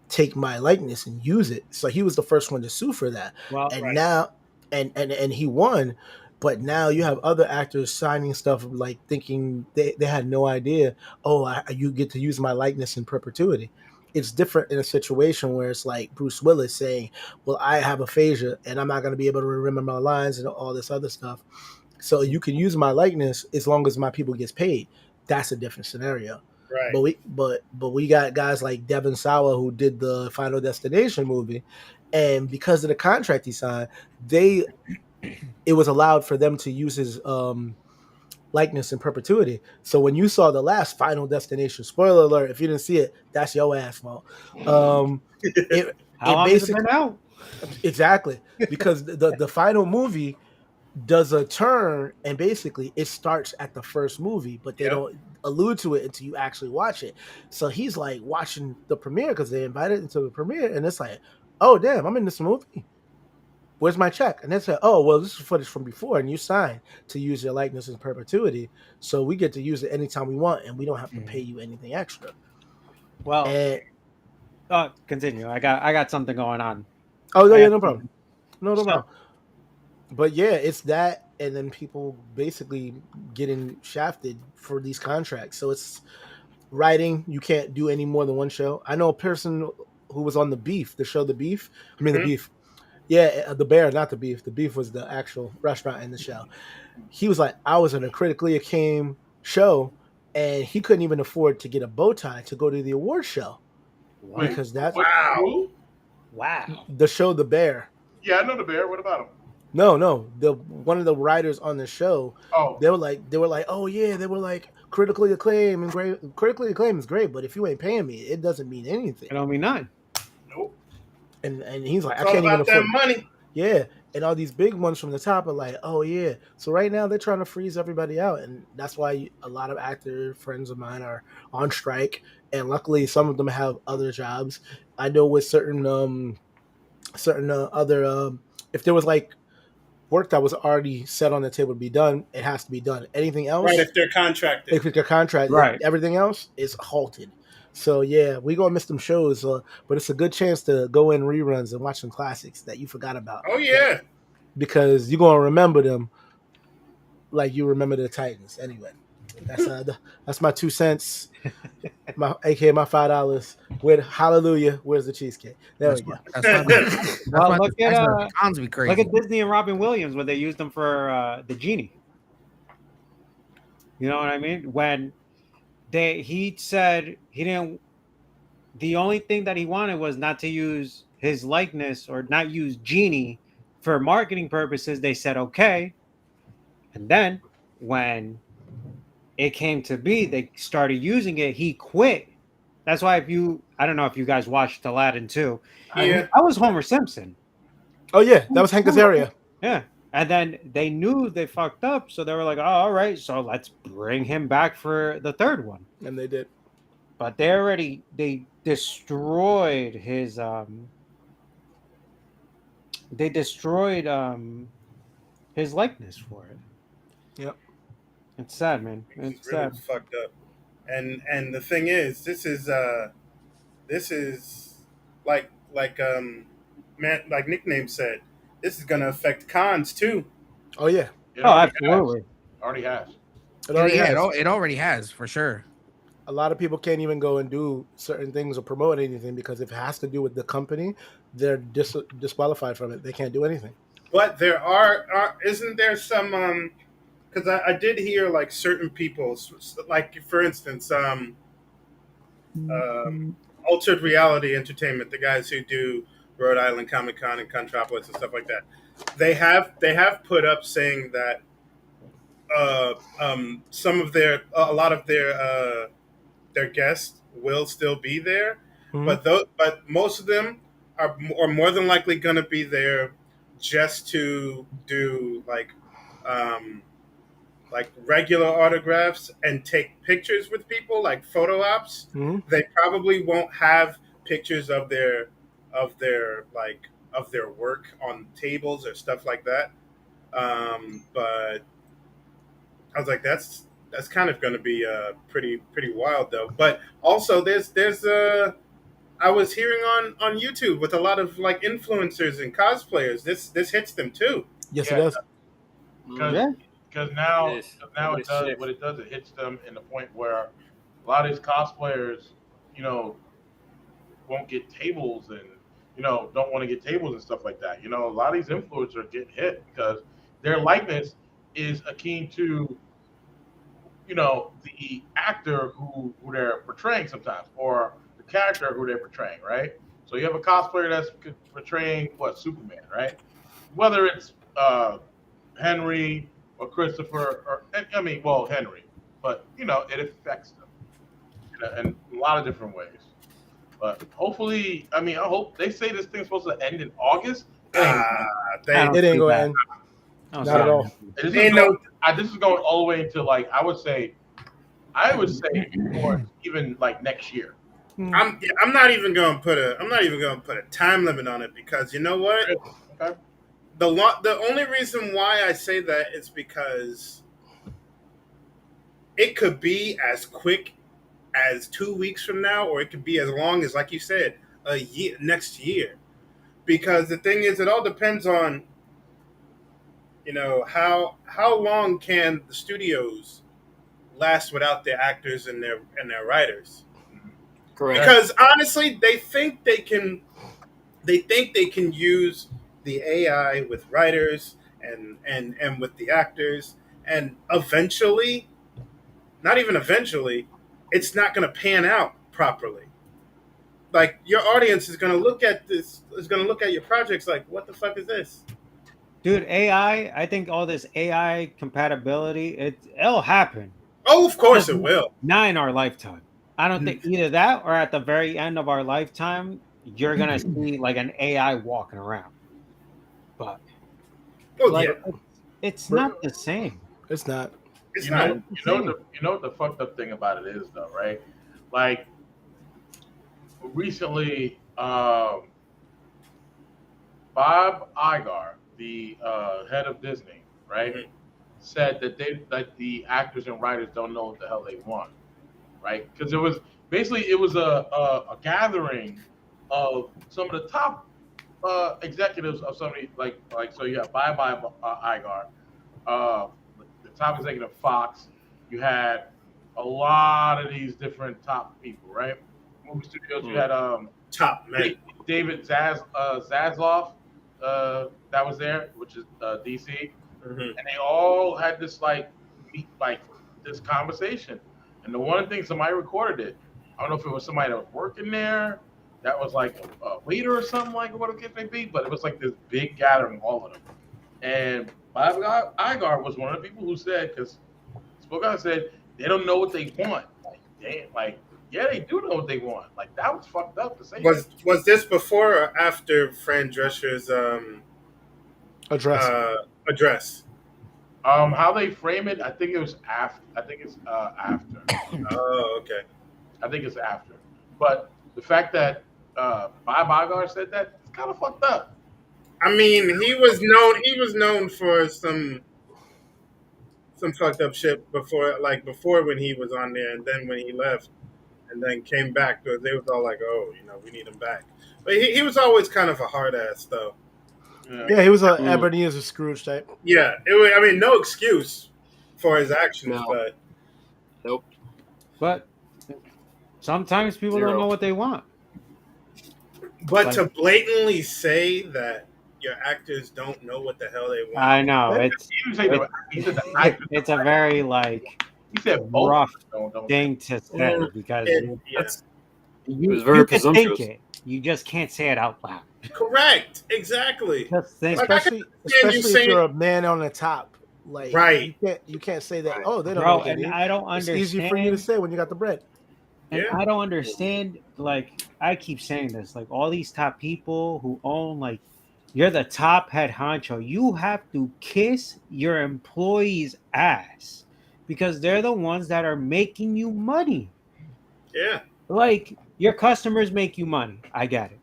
take my likeness and use it. So he was the first one to sue for that. Well, And Right. now, and he won, But now you have other actors signing stuff like thinking they had no idea. Oh, you get to use my likeness in perpetuity. It's different in a situation where it's like Bruce Willis saying, "Well, I have aphasia and I'm not going to be able to remember my lines and all this other stuff. So you can use my likeness as long as my people gets paid." That's a different scenario. Right. But we got guys like Devon Sawa who did the Final Destination movie, and because of the contract he signed, they it was allowed for them to use his likeness in perpetuity. So when you saw the last Final Destination, spoiler alert, if you didn't see it, that's your ass fault. It How long has it been out? exactly because the final movie does a turn and basically it starts at the first movie, but they don't allude to it until you actually watch it. So he's like watching the premiere because they invited him to the premiere, and it's like, oh damn, I'm in this movie. Where's my check? And they said, oh well, this is footage from before, and you signed to use your likeness in perpetuity, so we get to use it anytime we want, and we don't have to pay you anything extra. Well, And continue. I got something going on. oh yeah, no problem. No problem. But yeah, it's that, and then people basically getting shafted for these contracts. So it's writing. You can't do any more than one show. I know a person who was on the show The Beef. I mean, The Beef. Yeah, The Bear, not The Beef. The Beef was the actual restaurant in the show. He was like, I was in a critically acclaimed show, and he couldn't even afford to get a bow tie to go to the award show. Wait, Because that's Wow. the show The Bear. Yeah, I know The Bear. What about him? No. One of the writers on the show, Oh, they were like, oh yeah, they were like critically acclaimed and great. Critically acclaimed is great, but if you ain't paying me, it doesn't mean anything. It don't mean none. nope. And he's like, It's I all can't even about that afford. money. Yeah, and all these big ones from the top are like, oh yeah. So right now they're trying to freeze everybody out, and that's why a lot of actor friends of mine are on strike. And luckily, some of them have other jobs. I know with certain other if there was like work that was already set on the table to be done, it has to be done. Anything else, Right, if they're contracted. if it's a contract, Right. everything else is halted. So yeah, we gonna miss them shows, but it's a good chance to go in reruns and watch some classics that you forgot about. Oh yeah. Because you're gonna remember them like you remember the Titans. Anyway, that's my 2 cents. My aka my $5. Hallelujah, where's the cheesecake? There we go. That's not Well, look at cons be crazy. look at Disney and Robin Williams where they used them for the genie. You know what I mean? When he said he didn't. The only thing that he wanted was not to use his likeness or not use genie for marketing purposes. They said okay, and then when it came to be, they started using it. He quit. That's why I don't know if you guys watched Aladdin too. Yeah. I was Homer Simpson. Oh yeah, that was Hank Azaria. Yeah. And then they knew they fucked up, so they were like, oh, all right, so let's bring him back for the third one. And they did. But they destroyed his his likeness for it. Yep. It's sad, man. It's It's really sad. fucked up. And the thing is, this is like Nickname said, this is gonna affect cons too. Oh yeah. It Oh, already absolutely. has. Already has. It already has. It already has for sure. A lot of people can't even go and do certain things or promote anything because if it has to do with the company, they're disqualified from it. They can't do anything. But there isn't there some because I did hear like certain people like for instance Altered Reality Entertainment, the guys who do Rhode Island Comic Con and Contropolis and stuff like that, they have put up saying that some of a lot of their guests will still be there, but most of them are more than likely going to be there just to do like regular autographs and take pictures with people, like photo ops. Mhm. They probably won't have pictures of their work on tables or stuff like that. But I was like, that's kind of going to be pretty wild though. But also, there's I was hearing on YouTube with a lot of like influencers and cosplayers. This hits them too. Yes, Yeah. it does. because Yeah. now It is. now It it is does shift. what it does. It hits them in the point where a lot of these cosplayers, you know, won't get tables and don't want to get tables and stuff like that. A lot of these influencers get hit because their likeness is akin to the actor who they're portraying sometimes, or the character who they're portraying, right? So you have a cosplayer that's portraying what Superman, right? Whether it's Henry or Christopher, or I mean, well, Henry, but it affects them in a lot of different ways. But hopefully, I mean, I hope they say this thing's supposed to end in August. It ain't. Ah, I they don't It ain't see gonna that. end. I don't Not see at that all. happening. This is ain't going. no. This is going all the way into like I would say towards even like next year. I'm not even gonna put a time limit on it because you know what? Okay. The only reason why I say that is because it could be as quick as 2 weeks from now, or it could be as long as, like you said, a year next year. Because the thing is, it all depends on how long can the studios last without their actors and their writers. Correct. Because honestly, they think they can use the AI with writers and with the actors, and eventually, not even eventually, it's not going to pan out properly. Like your audience is going to look at this, is going to look at your projects like, what the fuck is this? Dude, I think all this AI compatibility, it'll happen. Oh, of course Just it will. not in our lifetime. I don't think either that or at the very end of our lifetime, you're gonna see like an AI walking around. But Oh like yeah, it's not the same. It's not. it's You not. know, what the fucked up thing about it is though, right? Like recently, Bob Iger, the head of Disney, right, Mhm. said that the actors and writers don't know what the hell they want, right? Because it was a gathering of some of the top executives of somebody like so you have Bob Iger, uh, the top executive of Fox. You had a lot of these different top people, right? Movie studios. You had Top men. David Zaslav that was there, which is DC, Hmm. and they all had this this conversation. And the one thing somebody recorded it. I don't know if it was somebody that was working there, that was like a waiter or something like what it case may be, but it was like this big gathering of all of them. And Bob Igar was one of the people who said, because spoke out and said they don't know what they want. Like, damn, like yeah, they do know what they want. Like that was fucked up to say that. Was this before or after Fran Drescher's Address. address? How they frame it, I think it was after. I think it's after. Oh, okay. I think it's after. But the fact that Bob Iger said that, it's kind of fucked up. I mean, he was known. He was known for some fucked up shit before, like before when he was on there, and then when he left, and then came back, because they was all like, "Oh, we need him back." But he was always kind of a hard ass, though. Yeah. Yeah, he was a Ebenezer Scrooge type. Yeah, I mean, no excuse for his actions, No. but Nope. But sometimes people don't Zero. know what they want. to blatantly say that your actors don't know what the hell they want. I know it's He didn't say the, he said the actors. it's a very like He said both rough don't. thing to say because Yeah, you, was very you can think presumptuous. it, you just can't say it out loud. correct, exactly. Just think. Like, I Especially, you especially if saying- you're a man on the top. Like, Right. you can't say that. Right. Oh, they don't know Bro, what they and need. I don't It's understand. easier for you to say when you got the bread. And Yeah. I don't understand, like, I keep saying this, like, all these top people who own, like, you're the top head honcho. You have to kiss your employees' ass because they're the ones that are making you money. Yeah, Like, your customers make you money. I get it.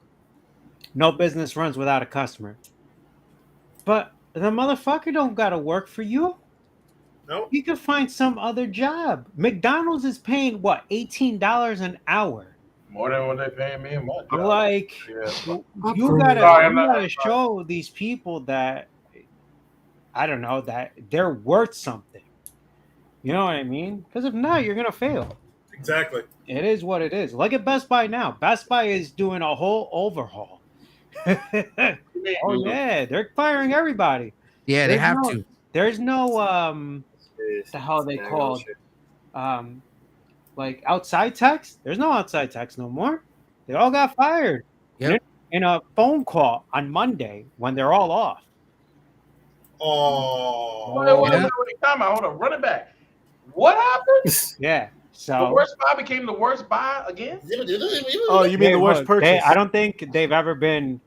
No business runs without a customer. But the motherfucker don't got to work for you. no, You can find some other job. McDonald's is paying, what, $18 an hour? More than what they paying me a month. yo. Like Yeah. you Sorry, I'm gotta not- show these people that I don't know, that they're worth something. You know what I mean? Because if not, you're gonna fail. Exactly. It is what it is. Look at Best Buy now. Best Buy is doing a whole overhaul. Oh yeah, they're firing everybody. Yeah, they There's have no, to. there's no It's the hell they daggone called shit. um like outside techs. There's no outside techs no more. They all got fired. Yep. In a phone call on Monday when they're all off. Oh. Yeah. Time out. Hold on. Run it back. What happened? Yeah. The So worst buy became the worst buy again? Oh, you mean the worst purchase? I don't think they've ever been.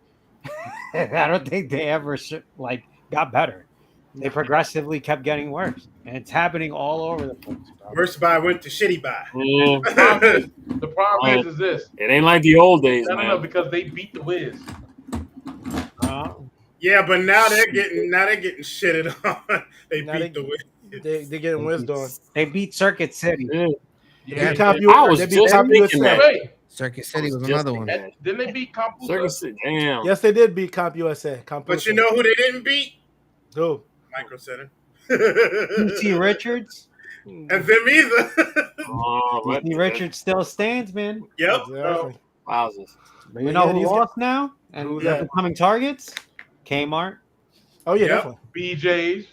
I don't think they ever like got better. They progressively kept getting worse, and it's happening all over the place. Bro. Worst buy went to shitty buy. Yeah. The problem is this. It ain't like the old days, No, man. because they beat the Wiz. Yeah, but now they're getting shitted on. They Now beat the Wiz. They're getting whizzed on. They beat Circuit City. Yeah. They beat I was they beat just Comp thinking USA. that. Wait, Circuit City was Just another one. thinking didn't they beat Compusa? Circus City, damn. Yes, they did beat Comp USA. But you know who they didn't beat? Who? Micro Center. PC Richards. And them either. Oh, what PC the- Richards still stands, man. Yep. Exactly. Wowzers. But you But know yeah, who these lost now? And Who's they're that? becoming targets? Kmart. Oh yeah, Yep. definitely. BJ's.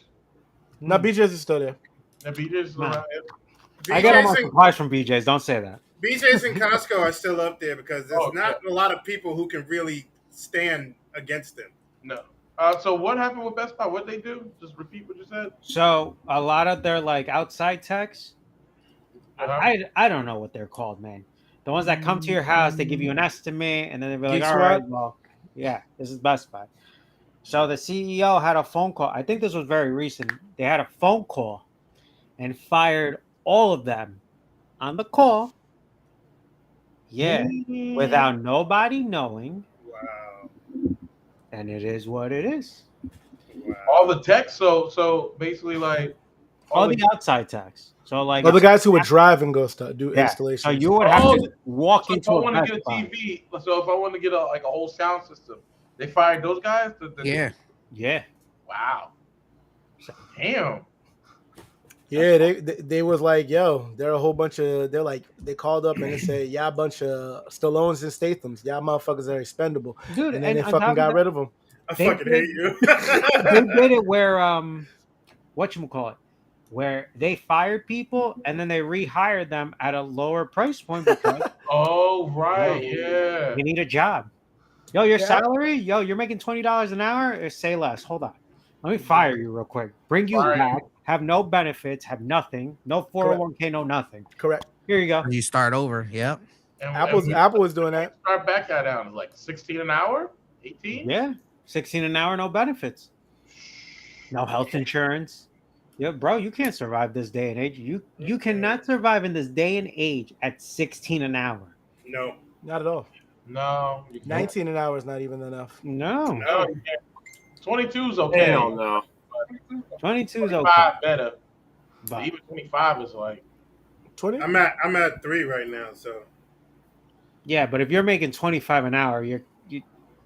No, BJ's is still there. And BJ's. Nah. I get all my supplies from BJ's. Don't say that. BJ's and Costco are still up there because there's Oh, not a lot of people who can really stand against them. No. So what happened with Best Buy? What they do? Just repeat what you said. So a lot of their like outside techs, I don't know what they're called, man. The ones that come to your house, they give you an estimate, and then they'll be like, Geek all right, Squad? well, yeah, this is Best Buy. So the CEO had a phone call. I think this was very recent. They had a phone call and fired all of them on the call. Yeah, without nobody knowing. Wow. And it is what it is. Wow. All the tech. So basically, like All the outside techs. So like Oh, the guys who would drive and go do yeah. installations. So you would have to walk So if into I a want to Best get a Buy. TV, so if I want to get a whole sound system, they fired those guys. Yeah. Yeah. Wow. Damn. Yeah, they was like, yo, they're a whole bunch of. They're like, they called up and they said, yeah, a bunch of Stallones and Statham's. Y'all motherfuckers are expendable. Dude, And then they on fucking top got of rid of them. I They fucking hate you. they did it where whatchamacallit, where they fired people and then they rehired them at a lower price point because Oh right, yeah. you need a job. Yo, your Yeah. salary, you're making $20 an hour, or say less. Hold on. Let me fire you real quick. Bring you Fire you. back, have no benefits, have nothing, no 401k, no nothing. Correct. Here you go. You start over. Yep. And Apple was doing that. start back that down to like 16 an hour, 18. Yeah. 16 an hour, no benefits. No health insurance. Yeah, bro, you can't survive this day and age. You cannot survive in this day and age at 16 an hour. No. Not at all. No, you can't. 19 an hour is not even enough. No. No, you can't. 22 is okay. Hell no. 22 is okay. 25 better. But Even 25 is like 20? I'm at 3 right now, so yeah, but if you're making 25 an hour, you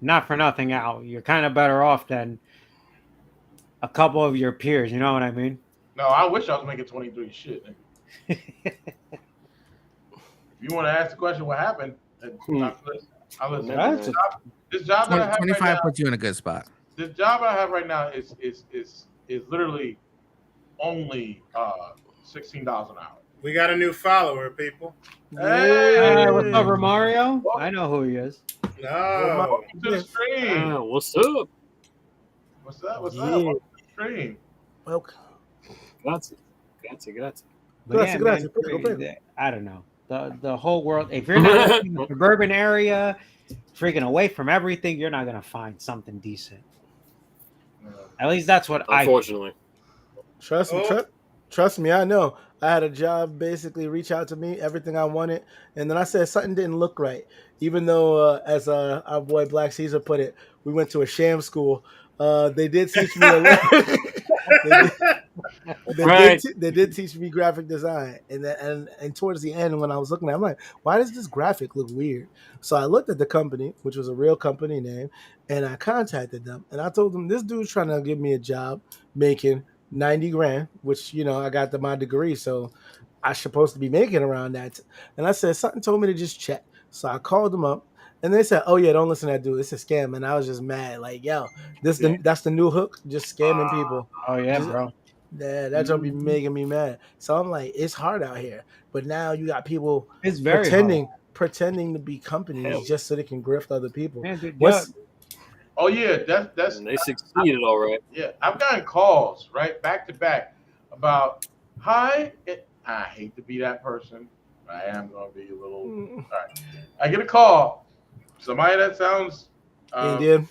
not for nothing out. You're kind of better off than a couple of your peers. You know what I mean? no. I wish I was making 23. Shit. Nigga. If you want to ask the question, what happened? I listen. That's This job that I have right 25 now, puts you in a good spot. this job I have right now is literally only $16 an hour. we got a new follower, people. Hey, what's up, Romario? I know who he is. No. Welcome to the stream. What's up? What's up? What's Yeah. up? Welcome to the stream. Welcome. Grazie. But Grazie, yeah, grazie. man, Prego, prego. I don't know. The whole world. If you're not in the suburban area, freaking away from everything, you're not gonna find something decent. At least that's what I. Unfortunately. Trust me, Oh. trust me, I know. I had a job basically reach out to me, everything I wanted, and then I said something didn't look right. Even though, as our boy Black Caesar put it, we went to a sham school. They did teach me a little. Right. They did teach me graphic design, and towards the end when I was looking at it, I'm like, why does this graphic look weird? So I looked at the company, which was a real company name, and I contacted them, and I told them, this dude's trying to give me a job making 90 grand, which I got my degree, so I supposed to be making around that. And I said something told me to just check, so I called them up, and they said, "Oh yeah, don't listen to that dude. It's a scam." And I was just mad, like, "Yo, that's the new hook, just scamming people." Oh yeah, Just bro. yeah, that's gonna be making me mad. So I'm like, it's hard out here. But now you got people It's very hard. pretending to be Hell. companies just so they can grift other people. Man, dude, What's Oh yeah, that's And they succeeded all right. yeah. I've gotten calls right back to back about hi. I hate to be that person. I am gonna be a little. All right. I get a call. Somebody that sounds. Indian?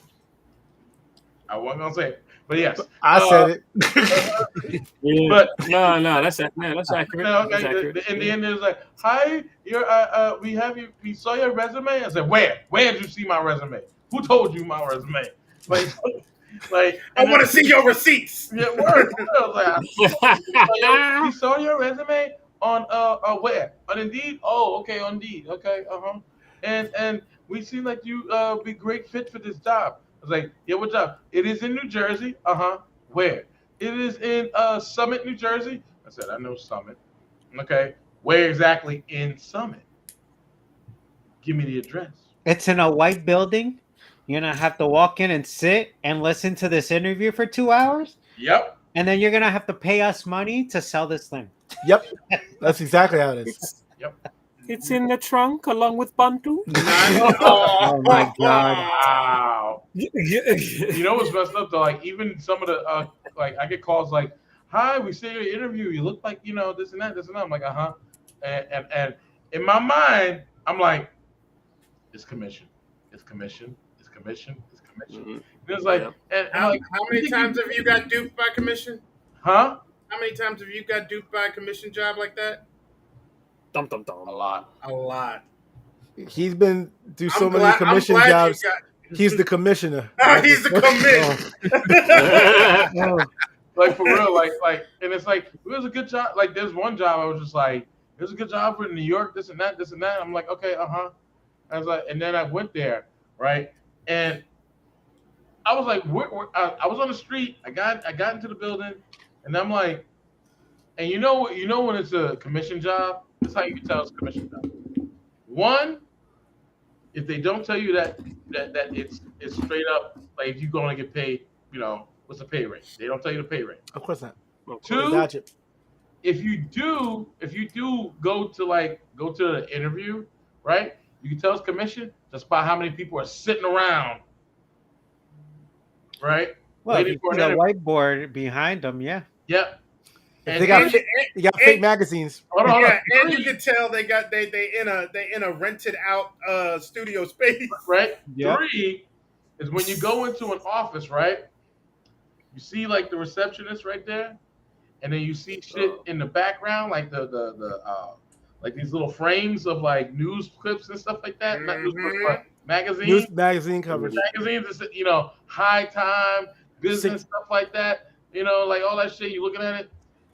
I wasn't gonna say it, but yes, I said it. Yeah. But no, that's accurate. no, That's okay. accurate. In the end, it was like, "Hi, we have you. We saw your resume." I said, "Where? Where did you see my resume? Who told you my resume?" Like, I want to see your receipts. Yeah, word. I was like, we saw your resume on where? On Indeed? Oh, okay, on Indeed. Okay, And we seem like you be great fit for this job. I was like, yeah, what job? It is in New Jersey. Where? It is in Summit, New Jersey. I said, I know Summit. Okay. Where exactly in Summit? Give me the address. It's in a white building. You're gonna have to walk in and sit and listen to this interview for 2 hours, Yep. and then you're gonna have to pay us money to sell this thing. Yep, that's exactly how it is. Yep. It's in the trunk along with Bantu. Oh my god! Wow. You know what's messed up though? Like even some of the like I get calls like, "Hi, we see your interview. You look like this and that, this and that." I'm like, and in my mind, I'm like, it's commission, it's commission, it's commission, it's commission. Mhm. And it's like, and I'm How like, many times have you got duped by commission? huh? How many times have you got duped by a commission job like that? Dum dum dum. A lot. A lot. He's been through so I'm many glad- commission I'm glad jobs. you got- He's the commissioner. He's the commission. Oh, Like for real, like, and it's like it was a good job. Like there's one job I was just like, it was a good job for New York, this and that, this and that. I'm like, okay, I was like, and then I went there, right, and I was like, I was on the street. I got into the building, and I'm like, and you know when it's a commission job, this is how you can tell it's a commission job. One, if they don't tell you that it's straight up, like if you're going to get paid, what's the pay rate? They don't tell you the pay rate. Of course not. Two, Gotcha. if you do go to the interview, right? You can tell it's commission just by how many people are sitting around, right? well, if Waiting you for see an the interview. whiteboard behind them, yeah. Yep. If they got and- they got fake magazines. Hold on. Yeah, and you can tell they in a rented out studio space. Right? Yep. 3 is when you go into an office, right? You see like the receptionist right there, and then you see shit in the background, like the like these little frames of like news clips and stuff like that. Not news clips, but magazines. News magazine coverage. Magazines, high time, business stuff like that. Like all that shit. You looking at it,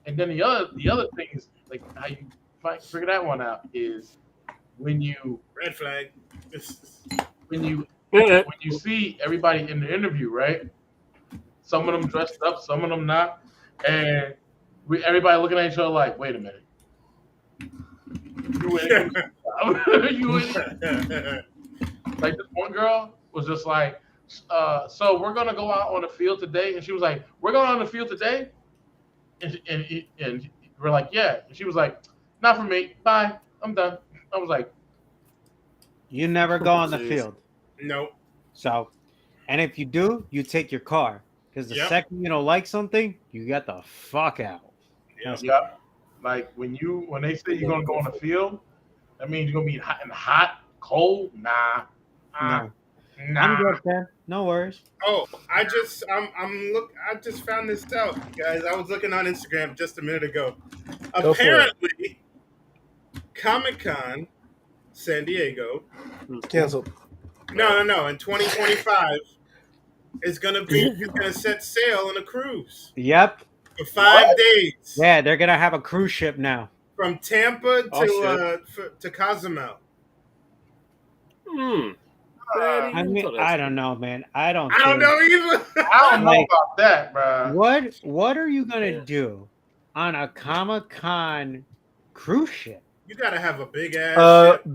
and then the other thing is like how you figure that one out is when you Red flag. when you see everybody in the interview, right? Some of them dressed up, some of them not, and everybody looking at each other like, wait a minute, you in? You in? Like this one girl was just like, so we're gonna go out on the field today, and she was like, we're going on the field today, and we're like, yeah, and she was like, not for me, bye, I'm done. I was like, You never go on the Jeez. field. Nope. So, and if you do, you take your car. Because the Yep. second you don't like something, you get the fuck out. yeah, like when they say you're gonna go on the field, that means you're gonna be hot, cold. Nah, No. nah. I'm good, man. No worries. Oh, I just found this out, guys. I was looking on Instagram just a minute ago. Go for it. Apparently, Comic-Con San Diego. Canceled. No. In 2025, it's gonna set sail on a cruise Yep. for 5 days Yeah, they're gonna have a cruise ship now. from Tampa Oh, to Cozumel. Hmm. Fatty. I mean, I don't know, man. I don't. I don't think- know either. I don't know Like, about that, bro. What are you gonna do on a Comic-Con cruise ship? You gotta have a big ass ship.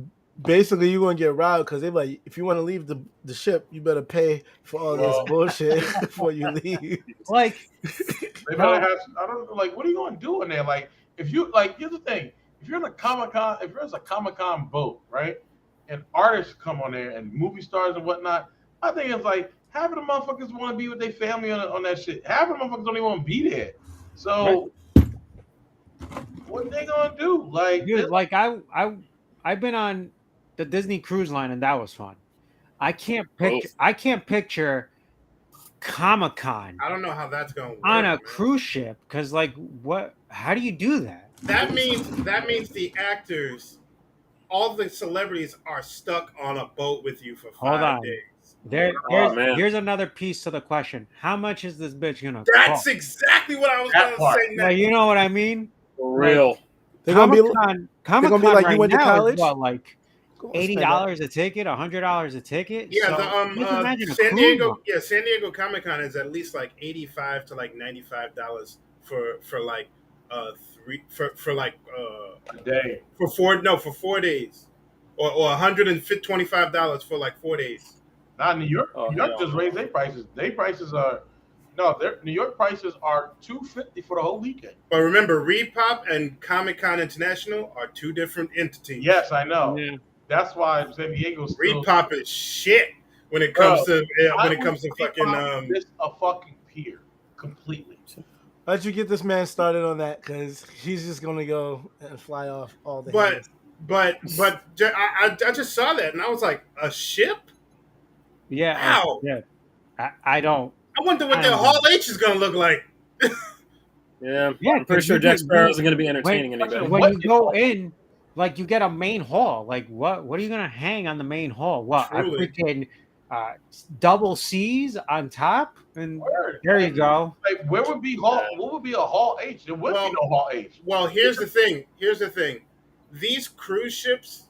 Basically, you're gonna get robbed because they like if you want to leave the ship, you better pay for all this Well- bullshit before you leave. Like, They better have. I don't know. Like, what are you going to do in there? Like, if you like, here's the thing: if you're in a Comic Con, if there's a Comic Con boat, right, and artists come on there and movie stars and whatnot, I think it's like half of the motherfuckers want to be with their family on that shit. Half of the motherfuckers don't even want to be there. So, what they gonna do? Like, dude, like I've been on the Disney Cruise Line and that was fun. I can't picture Comic-Con I don't know how that's gonna work. on a man. cruise ship because, like, what? How do you do that? That means the actors, all the celebrities are stuck on a boat with you for 5 Hold on. days. man. Here's another piece to the question: how much is this bitch gonna That's cost? exactly what I was That gonna part. say next. Like, you know what I mean? For real. They're gonna be Comic-Con like, right you went to now college? is what, like Go on, spend that. $80 a ticket, $100 a ticket. Yeah, So, the just imagine a San cruise Diego, line. San Diego Comic Con is at least like $85 to like $95 for like for like a day. for 4 days, or $125 for like 4 days. Not New York. Oh, New York hell just no. raised their prices. Their prices are New York prices are $250 for the whole weekend. But remember, Repop and Comic Con International are two different entities. Yes, I know. Yeah. That's why San Diego's still. Repop is shit when it comes to fucking It's a fucking pier completely. Why'd you get this man started on that? Because he's just gonna go and fly off all the. But hands. I just saw that and I was like, a ship? Yeah. Wow. Yeah. I don't. I wonder what I the don't Hall know. H is gonna look like. Yeah. Yeah, I'm pretty sure Jack Sparrow isn't going to be entertaining anybody. When you go in, like, you get a main hall. Like, what are you gonna hang on the main hall? What? I Truly. freaking double C's on top, and Word. there you go. Like, where would be Hall? What would be a Hall H? There would Well- be no Hall H. Well, here's the thing. These cruise ships,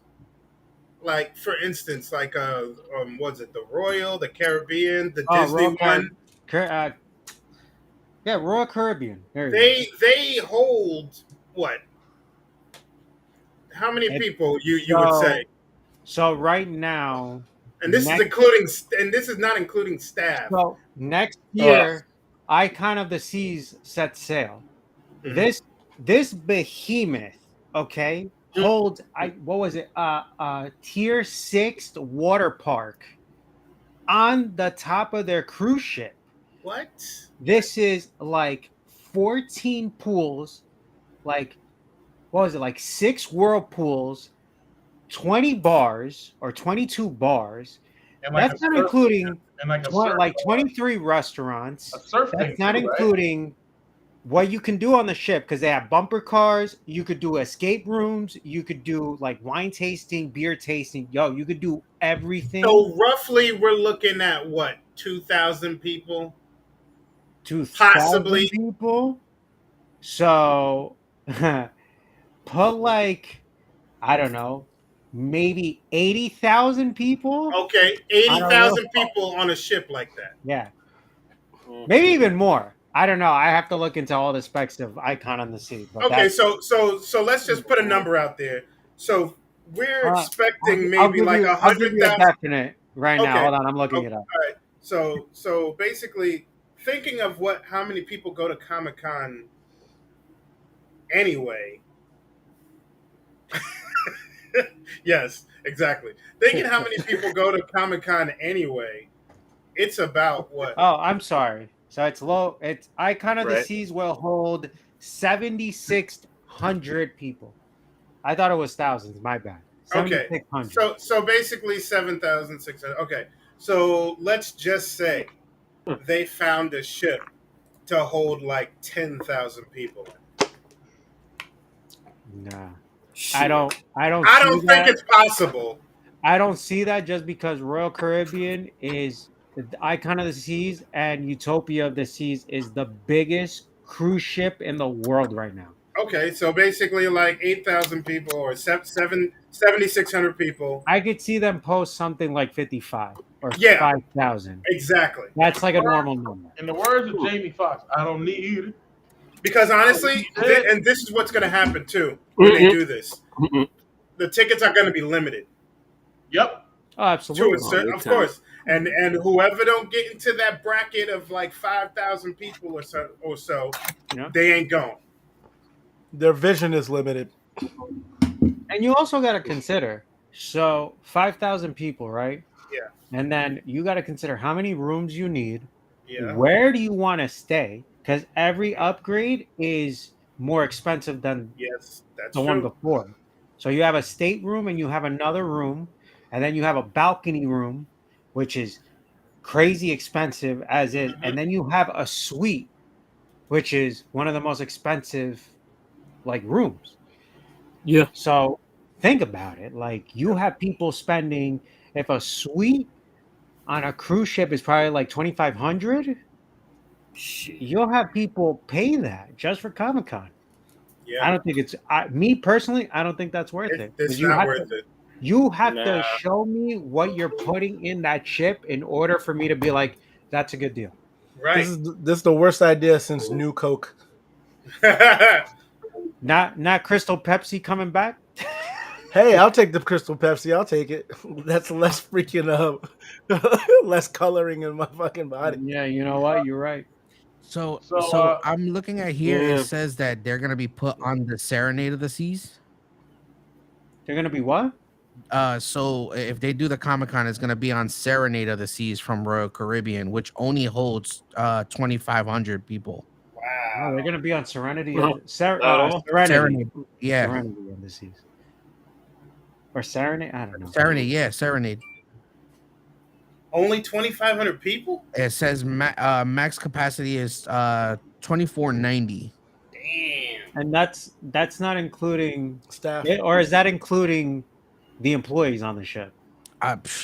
like for instance, like was it the Royal, the Caribbean, the Disney Royal one? Yeah, Royal Caribbean. There you They hold what? How many It- people you would say? So right now, And this next- is including, and this is not including staff. so next year, Icon of the Seas sets sail. Mhm. This behemoth, okay, holds what was it? Tier 6 water park on the top of their cruise ship. What? This is like 14 pools, like what was it, like 6 whirlpools, 20 bars or 22 bars. And like That's a not surf- including and like a like surf- 23 restaurants. a surf That's thing not too, right? including what you can do on the ship, because they have bumper cars. You could do escape rooms. You could do like wine tasting, beer tasting. Yo, you could do everything. So roughly, we're looking at what, 2,000 people? To possibly. 1,000 people. So put like, I don't know, maybe 80,000 people. Okay, 80,000 people on a ship like that. Yeah, maybe even more. I don't know. I have to look into all the specs of Icon on the Sea. But Okay, that's- so let's just put a number out there. So we're expecting I'll maybe give like you- I'll give you a 100,000. definite right now. Okay. Hold on, I'm looking it up. All right. So basically, thinking of how many people go to Comic Con anyway. Yes, exactly. Thinking how many people go to Comic Con anyway. It's about what? Oh, I'm sorry. So it's low. It's Icon of the Right. Seas will hold 7,600 people. I thought it was thousands. My bad. Okay. 7,600. So basically 7,600. Okay. So let's just say they found a ship to hold like 10,000 people. Nah, I don't. I don't. I see don't that. think it's possible. I don't see that just because Royal Caribbean is the Icon of the Seas and Utopia of the Seas is the biggest cruise ship in the world right now. Okay, so basically like 8,000 people or 7,600 people. I could see them post something like 55 or Yeah, 5,000. exactly. That's like a normal number. In the words of Jamie Foxx, I don't need Because honestly, and this is what's going to happen too when they do this. The tickets are going to be limited. Yep. Oh, absolutely. Of course, and whoever don't get into that bracket of like 5,000 people or so, Yeah. they ain't going. Their vision is limited. And you also got to consider, so 5,000 people, right? Yeah. And then you got to consider how many rooms you need. Yeah. Where do you want to stay? Because every upgrade is more expensive than Yes, that's the one true. before. So you have a state room and you have another room, and then you have a balcony room, which is crazy expensive as is, and then you have a suite, which is one of the most expensive like rooms. Yeah. So think about it. Like you have people spending if a suite on a cruise ship is probably like 2,500, you'll have people pay that just for Comic-Con. I Yeah, don't think it's me personally, I don't think that's worth it. it's Because you not have worth to it. you have Nah. to show me what you're putting in that ship in order for me to be like, that's a good deal. Right. This is the worst idea since New Coke. Not Crystal Pepsi coming back. Hey, I'll take the Crystal Pepsi. I'll take it. That's less freaking less coloring in my fucking body. Yeah, you know what? You're right. So, So, I'm looking at here. Yeah. It says that they're gonna be put on the Serenade of the Seas. They're gonna be what? So if they do the Comic-Con, it's gonna be on Serenade of the Seas from Royal Caribbean, which only holds 2,500 people. Oh, they're Wow. gonna be on Serenity. No, not at all. Serenity. Yeah, Serenity of the Seas. Or Serenade? I don't know. Serenade. Yeah, Serenade. Only 2,500 people? It says max capacity is 2,490. Damn. And that's not including Staff. or is that including the employees on the ship?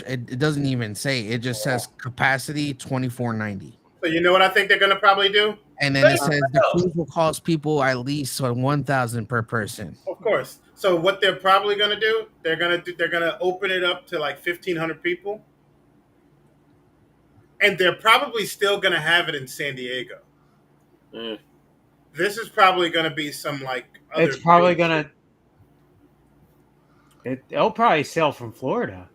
It doesn't even say. It just says capacity 2,490. So you know what I think they're gonna probably do? And then it says the cruise will cost people at least 1,000 per person. Of course. So what they're probably gonna do? They're gonna open it up to like 1,500 people, and they're probably still gonna have it in San Diego. Mm. This is probably gonna be some like. Other It's probably big gonna. It'll probably sail from Florida.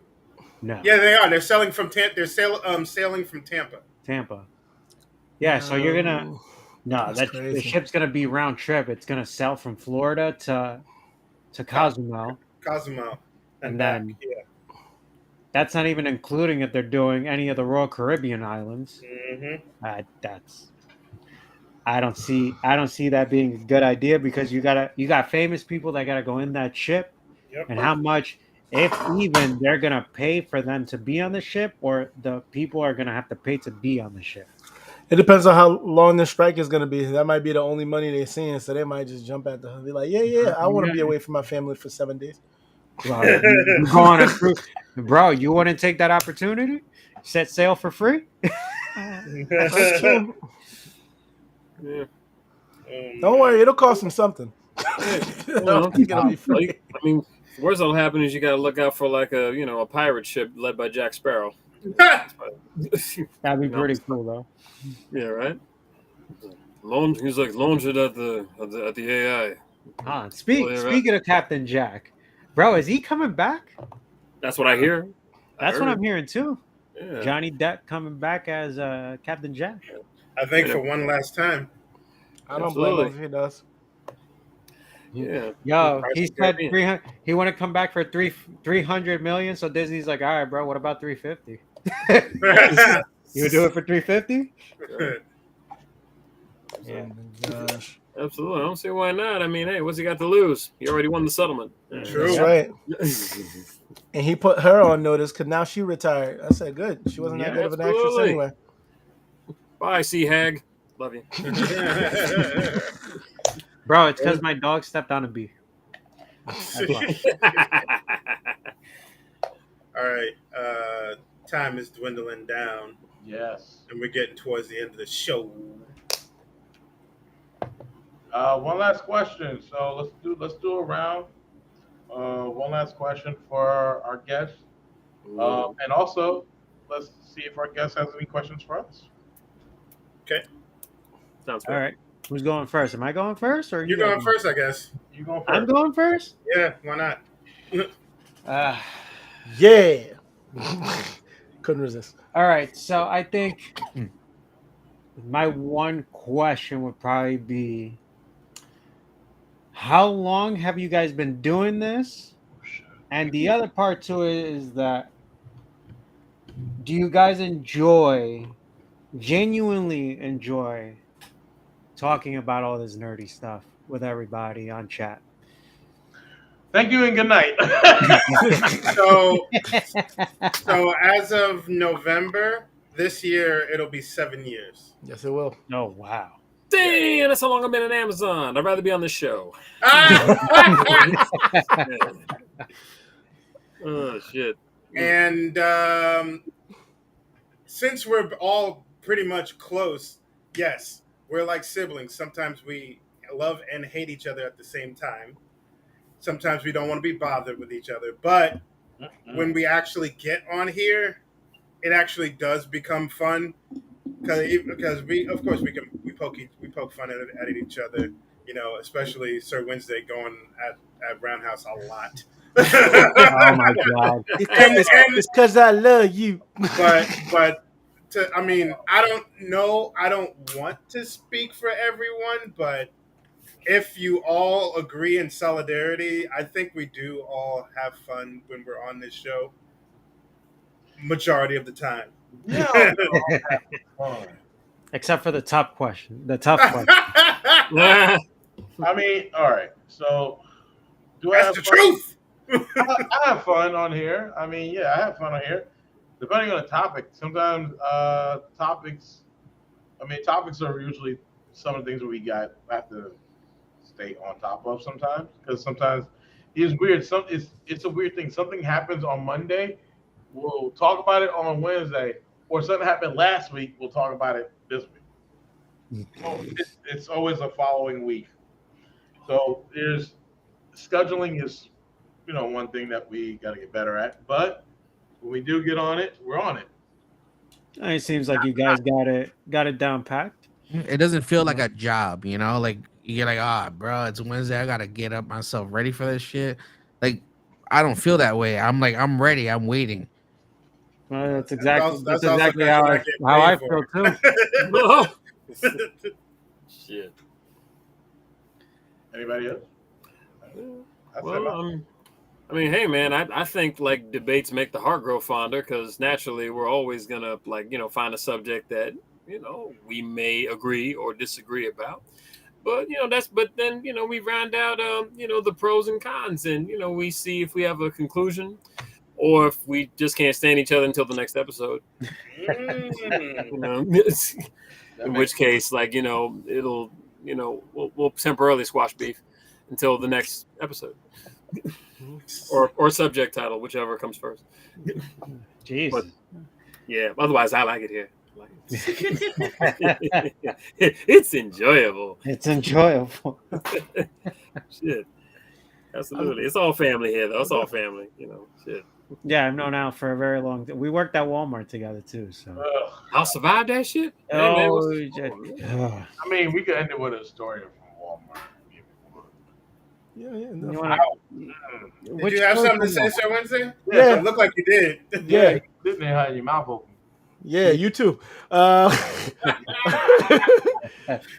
No. Yeah, they are. They're selling from They're sailing from Tampa. Tampa. Yeah, so you're gonna no, that's the crazy. ship's gonna be round trip. It's gonna sail from Florida to Cozumel, Cozumel, and back. then Yeah. that's not even including if they're doing any of the Royal Caribbean islands. Mm-hmm. That's I don't see that being a good idea because you got famous people that gotta go in that ship, Yep. and how much, if even, they're gonna pay for them to be on the ship, or the people are gonna have to pay to be on the ship. It depends on how long the strike is going to be. That might be the only money they're seeing, so they might just jump at the. Be like, yeah, I want to be away from my family for 7 days. Bro, you go on a cruise, bro. You wouldn't take that opportunity? Set sail for free? That's true. Yeah. Don't worry, it'll cost them something. I don't think it'll be free. Like, I mean, worst that'll happen is you got to look out for like a pirate ship led by Jack Sparrow. That'd be pretty cool, though. Yeah, right. He's like launch it at the AI. Speaking of Captain Jack, bro, is he coming back? That's what I hear. That's what I'm hearing too. Yeah. Johnny Depp coming back as Captain Jack. I think for one last time. I don't blame him if he does. Yeah. Yo, he said 300. He want to come back for 300 million. So Disney's like, all right, bro. What about 350? You would do it for 350? Yeah. Oh, gosh. Absolutely. I don't see why not. I mean, hey, what's he got to lose? He already won the settlement. True. That's right. And he put her on notice because now she retired. I said, good. She wasn't that good of an actress absolutely. anyway. Bye, Sea Hag. Love you. Bro, it's because my dog stepped on a bee. All right. Time is dwindling down. Yes. And we're getting towards the end of the show. One last question. So let's do a round. One last question for our guest, Ooh. and also let's see if our guest has any questions for us. Okay, Sounds All fair. right. Who's going first? Am I going first or are you you're guys going first, I guess. You going I'm first? going first? Yeah, why not? Uh, Yeah. Couldn't resist. all right. So I think my one question would probably be how long have you guys been doing this? Oh, shit. And the other part to it is that do you guys genuinely enjoy talking about all this nerdy stuff with everybody on chat? Thank you and good night. So, so as of November this year, it'll be 7 years. Yes, it will. Oh wow. Damn, that's how long I've been on Amazon. I'd rather be on this show. Oh shit. And since we're all pretty much close, yes, we're like siblings. Sometimes we love and hate each other at the same time. Sometimes we don't want to be bothered with each other. But when we actually get on here, it actually does become fun because we, of course, we poke fun at each other. You know, especially Sir Wednesday going at Roundhouse a lot. Oh my god. It's because I love you. but I mean, I don't know. I don't want to speak for everyone, but if you all agree in solidarity, I think we do all have fun when we're on this show. Majority of the time. Yeah. Fine. Except for the tough question. The tough question. I mean, all right. So, do I That's have the fun? truth. I have fun on here. I mean, yeah, I have fun on here. Depending on the topic, sometimes topics. I mean, topics are usually some of the things that we got have to stay on top of sometimes because sometimes it's weird. It's a weird thing. Something happens on Monday, we'll talk about it on Wednesday, or something happened last week, we'll talk about it this week. So it's always a following week. So there's scheduling is one thing that we got to get better at. But when we do get on it, we're on it. It seems like you guys got it down packed. It doesn't feel like a job, you know? Like you're like, ah, bro, it's Wednesday. I gotta get up myself ready for this shit. Like, I don't feel that way. I'm like, I'm ready. I'm waiting. Well, that's That's also exactly because you're not getting how I paid feel for too. Oh, shit. Anybody else? That's Well, I mean, hey, man, I think like debates make the heart grow fonder because naturally we're always gonna find a subject that we may agree or disagree about. But but then we round out the pros and cons, and we see if we have a conclusion or if we just can't stand each other until the next episode. You know, in which case, like it'll we'll temporarily squash beef until the next episode. or subject title, whichever comes first. Jeez. But yeah, otherwise I like it here. It's enjoyable. It's enjoyable. Shit. Absolutely. It's all family here though. It's all family, shit. Yeah, I've known Al for a very long time. We worked at Walmart together too, so I'll survive that shit. oh, I mean, we could end it with a story from Walmart. Yeah. you wanna, Did you have something to say, Sir Wednesday? Yeah. It looked like you did. Yeah. Didn't have your mouth open. Yeah, you too.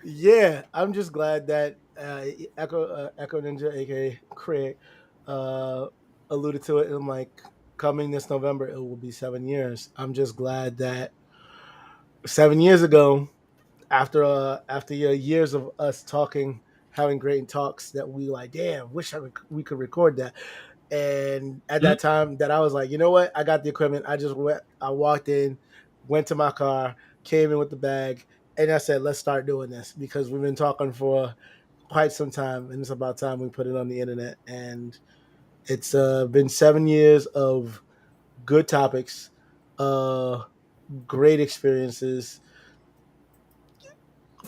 Yeah, I'm just glad that Echo Ninja, aka Craig, alluded to it. And I'm like, coming this November, it will be 7 years. I'm just glad that 7 years ago, after years of us talking, having great talks, that we like, damn, we could record that. And at that time, that I was like, you know what? I got the equipment. I walked in, went to my car, came in with the bag, and I said, let's start doing this because we've been talking for quite some time, and it's about time we put it on the internet. And it's been 7 years of good topics, great experiences,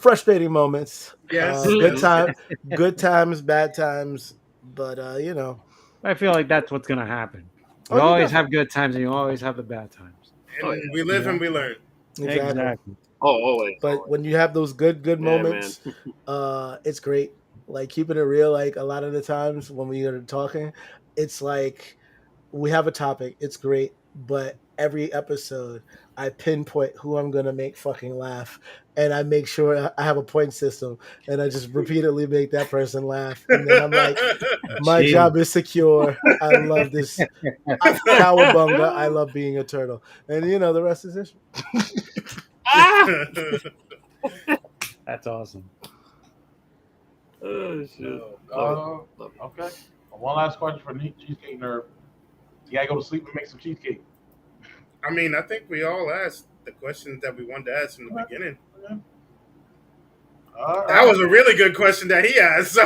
frustrating moments. Yes. Good times, bad times. But you know, I feel like that's what's gonna happen. Oh, You you always definitely- have good times, and you always have the bad times. And we live and we learn. exactly. Exactly. Oh, always. But always. when you have those good Yeah, moments, it's great. Like keeping it real. Like a lot of the times when we are talking, it's like we have a topic. It's great, but every episode, I pinpoint who I'm gonna make fucking laugh, and I make sure I have a point system, and I just repeatedly make that person laugh, and then I'm like, my Jeez. job is secure. I love this. Cowabunga! I love being a turtle, and you know the rest is history. That's awesome. Oh shit. Okay. One last question for Cheesecake Nerd. You gotta go to sleep and make some cheesecake. I mean, I think we all asked the questions that we wanted to ask from the beginning. All That right. was a really good question that he asked. So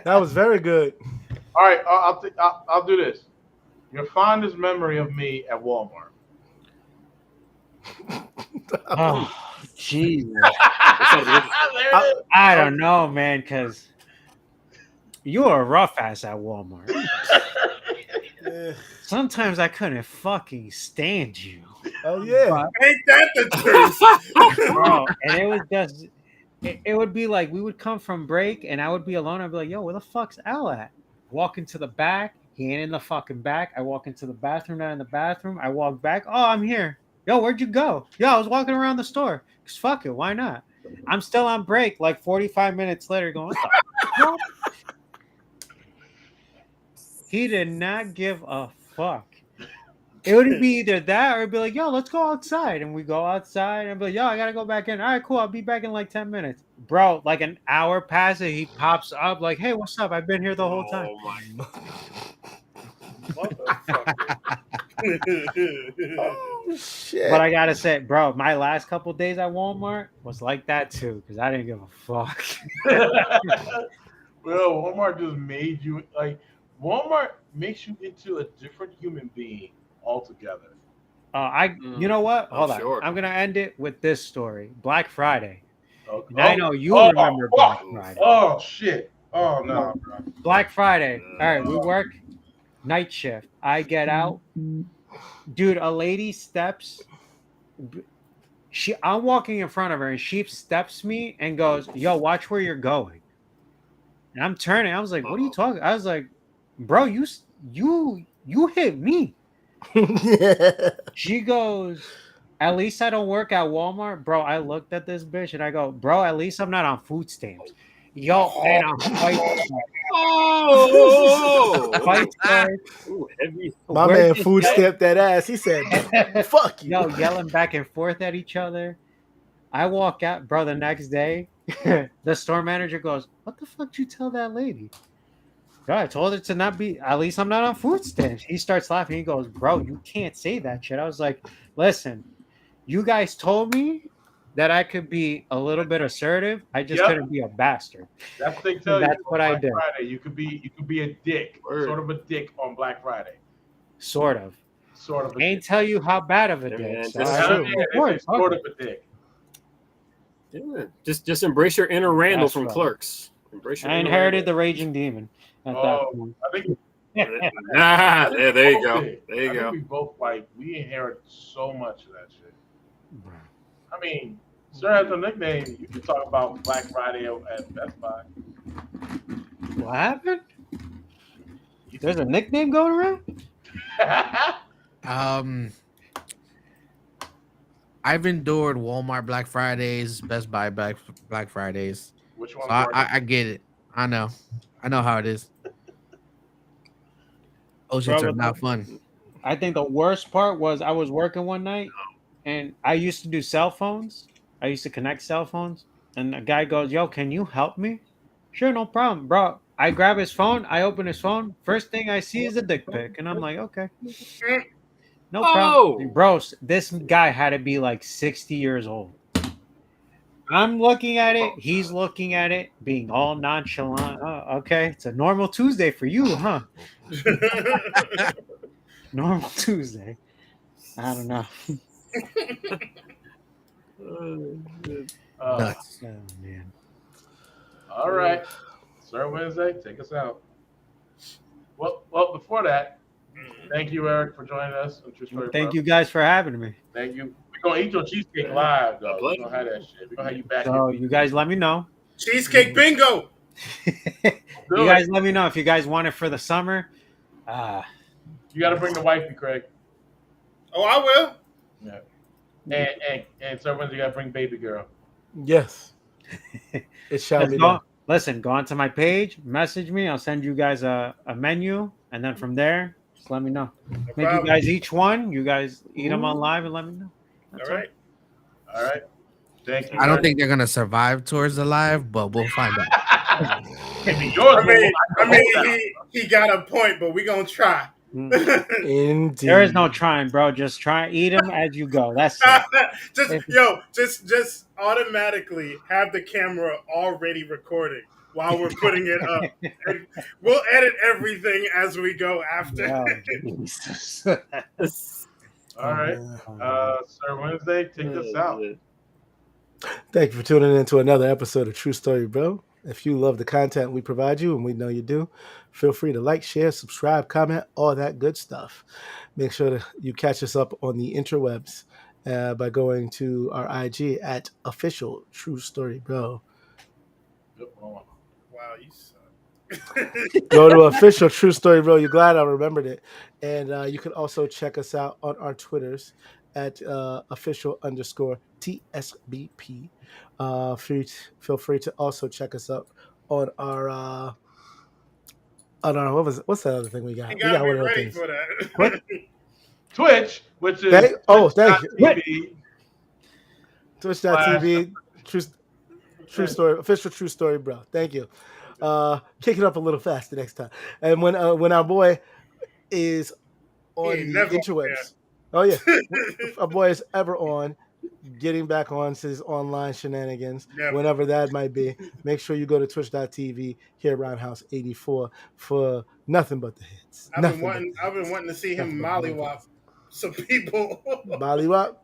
That was very good. All right. I'll do this. Your fondest memory of me at Walmart. Oh, jeez. There it is. I don't know, man, because you were a rough ass at Walmart. Eh, Sometimes I couldn't fucking stand you, oh yeah. ain't that the truth? bro. And it was just, it would be like we would come from break, and I would be alone. I'd be like, "Yo, where the fuck's Al at?" Walk into the back. He ain't in the fucking back. I walk into the bathroom. Not in the bathroom. I walk back. Oh, I'm here. Yo, where'd you go? Yo, I was walking around the store. Cause fuck it, why not? I'm still on break. Like 45 minutes later, going, what the fuck? He did not give a fuck. It would be either that or it'd be like, yo, let's go outside. And we go outside and I'd be like, yo, I gotta go back in. All right, cool. I'll be back in like 10 minutes. Bro, like an hour passes, he pops up like, hey, what's up? I've been here the whole time. Oh my. Oh shit. But I gotta say, bro, my last couple days at Walmart was like that too, because I didn't give a fuck. Well, Walmart just made you like Walmart makes you into a different human being altogether. You know what? Oh, Hold on. sure. I'm gonna end it with this story. Black Friday. Okay. And I know you remember Black Friday. Oh shit. Oh no, bro. Black Friday. All right, we work night shift. I get out. Dude, a lady steps. I'm walking in front of her and she steps me and goes, yo, watch where you're going. And I'm turning. I was like, what are you talking? I was like, bro, you hit me. She goes, at least I don't work at Walmart. Bro, I looked at this bitch and I go, bro, at least I'm not on food stamps. Yo, and I'm fighting. Oh, Fight start. Ooh, heavy. My man food stamped that ass. He said, fuck you. Yo, yelling back and forth at each other. I walk out, bro, the next day. The store manager goes, what the fuck did you tell that lady? Bro, I told her to not be, at least I'm not on food stamps. He starts laughing. He goes, bro, you can't say that shit. I was like, listen, you guys told me that I could be a little bit assertive. I just couldn't be a bastard. That's what they tell you. That's what I did. Friday, you could be a dick, sort of a dick on Black Friday. Sort of. Sort of. I ain't tell you how bad of a dick. man, So that's I true. don't- Sort of a dick. Yeah, just embrace your inner Randall That's from right. Clerks. Embrace your I inner inherited Randall. the raging demon at that point. I think There you go. There you I go. think we both we inherit so much of that shit. I mean, sir has a nickname. You can talk about Black Friday at Best Buy. What happened? There's a nickname going around? I've endured Walmart Black Fridays, Best Buy Black Fridays. Which one? So I get it. I know how it is. Oh, shit, are not fun. I think the worst part was I was working one night and I used to do cell phones. I used to connect cell phones. And a guy goes, yo, can you help me? Sure, no problem, bro. I grab his phone. I open his phone. First thing I see is a dick pic. And I'm like, okay. No problem. Bro, this guy had to be like 60 years old. I'm looking at it. He's looking at it, being all nonchalant. Oh, okay. It's a normal Tuesday for you, huh? Normal Tuesday. I don't know. Nuts. Oh man. All right, Sir Wednesday, take us out. Well, before that, thank you, Eric, for joining us on True Story, Thank bro. you guys for having me. Thank you. We're gonna eat your cheesecake live, My though. We're gonna have that shit. We're gonna have you back So in. you guys let me know. Cheesecake bingo. You guys let me know if you guys want it for the summer. You got to bring the wifey, Craig. Oh, I will. Yeah. And Sir Wednesday, you got to bring baby girl. Yes. It shall be done. Listen, go onto my page, message me. I'll send you guys a menu, and then from there, just let me know. Make you guys each one. You guys eat them on live and let me know. That's all right. All right. Thank you. I don't think they're gonna survive towards the live, but we'll find out. Maybe yours. I mean, he got a point, but we gonna try. Indeed. There is no trying, bro. Just try eat them as you go. That's it. just automatically have the camera already recording while we're putting it up. And we'll edit everything as we go after. Oh, Jesus. All right. Sir Wednesday, take us out. Thank you for tuning in to another episode of True Story, bro. If you love the content we provide you, and we know you do, feel free to like, share, subscribe, comment, all that good stuff. Make sure that you catch us up on the interwebs by going to our IG at official True Story, bro. Wow, you suck. Go to official True Story, bro. You're glad I remembered it. And you can also check us out on our Twitters at official_TSBP. Feel free to also check us up on our what's that other thing we got? You We gotta got be one of those ready things. for that. What? Twitch, which is Thank you. Twitch.tv. Twitch.tv. True Story, official True Story, bro. Thank you. Kick it up a little faster next time. And when our boy is on the interwebs, oh yeah, if our boy is ever on, getting back on to his online shenanigans, whenever that might be, make sure you go to twitch.tv, here Roundhouse 84 for nothing but the hits. I've been wanting to see him mollywop some people. Mollywop,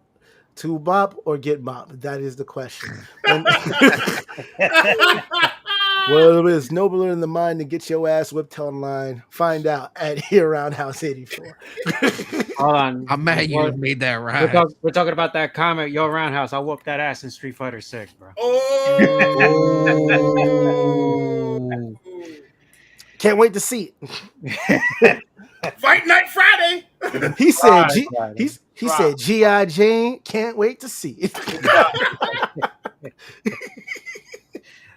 to bop or get mop? That is the question. Well, it is nobler in the mind to get your ass whipped online. Find out at here Roundhouse 84. Hold on. I'm mad you made that right. We're talking about that comment. Yo, Roundhouse, I'll whoop that ass in Street Fighter 6, bro. Oh! Can't wait to see it. Fight Night Friday. He said he said G.I. Jane, can't wait to see it.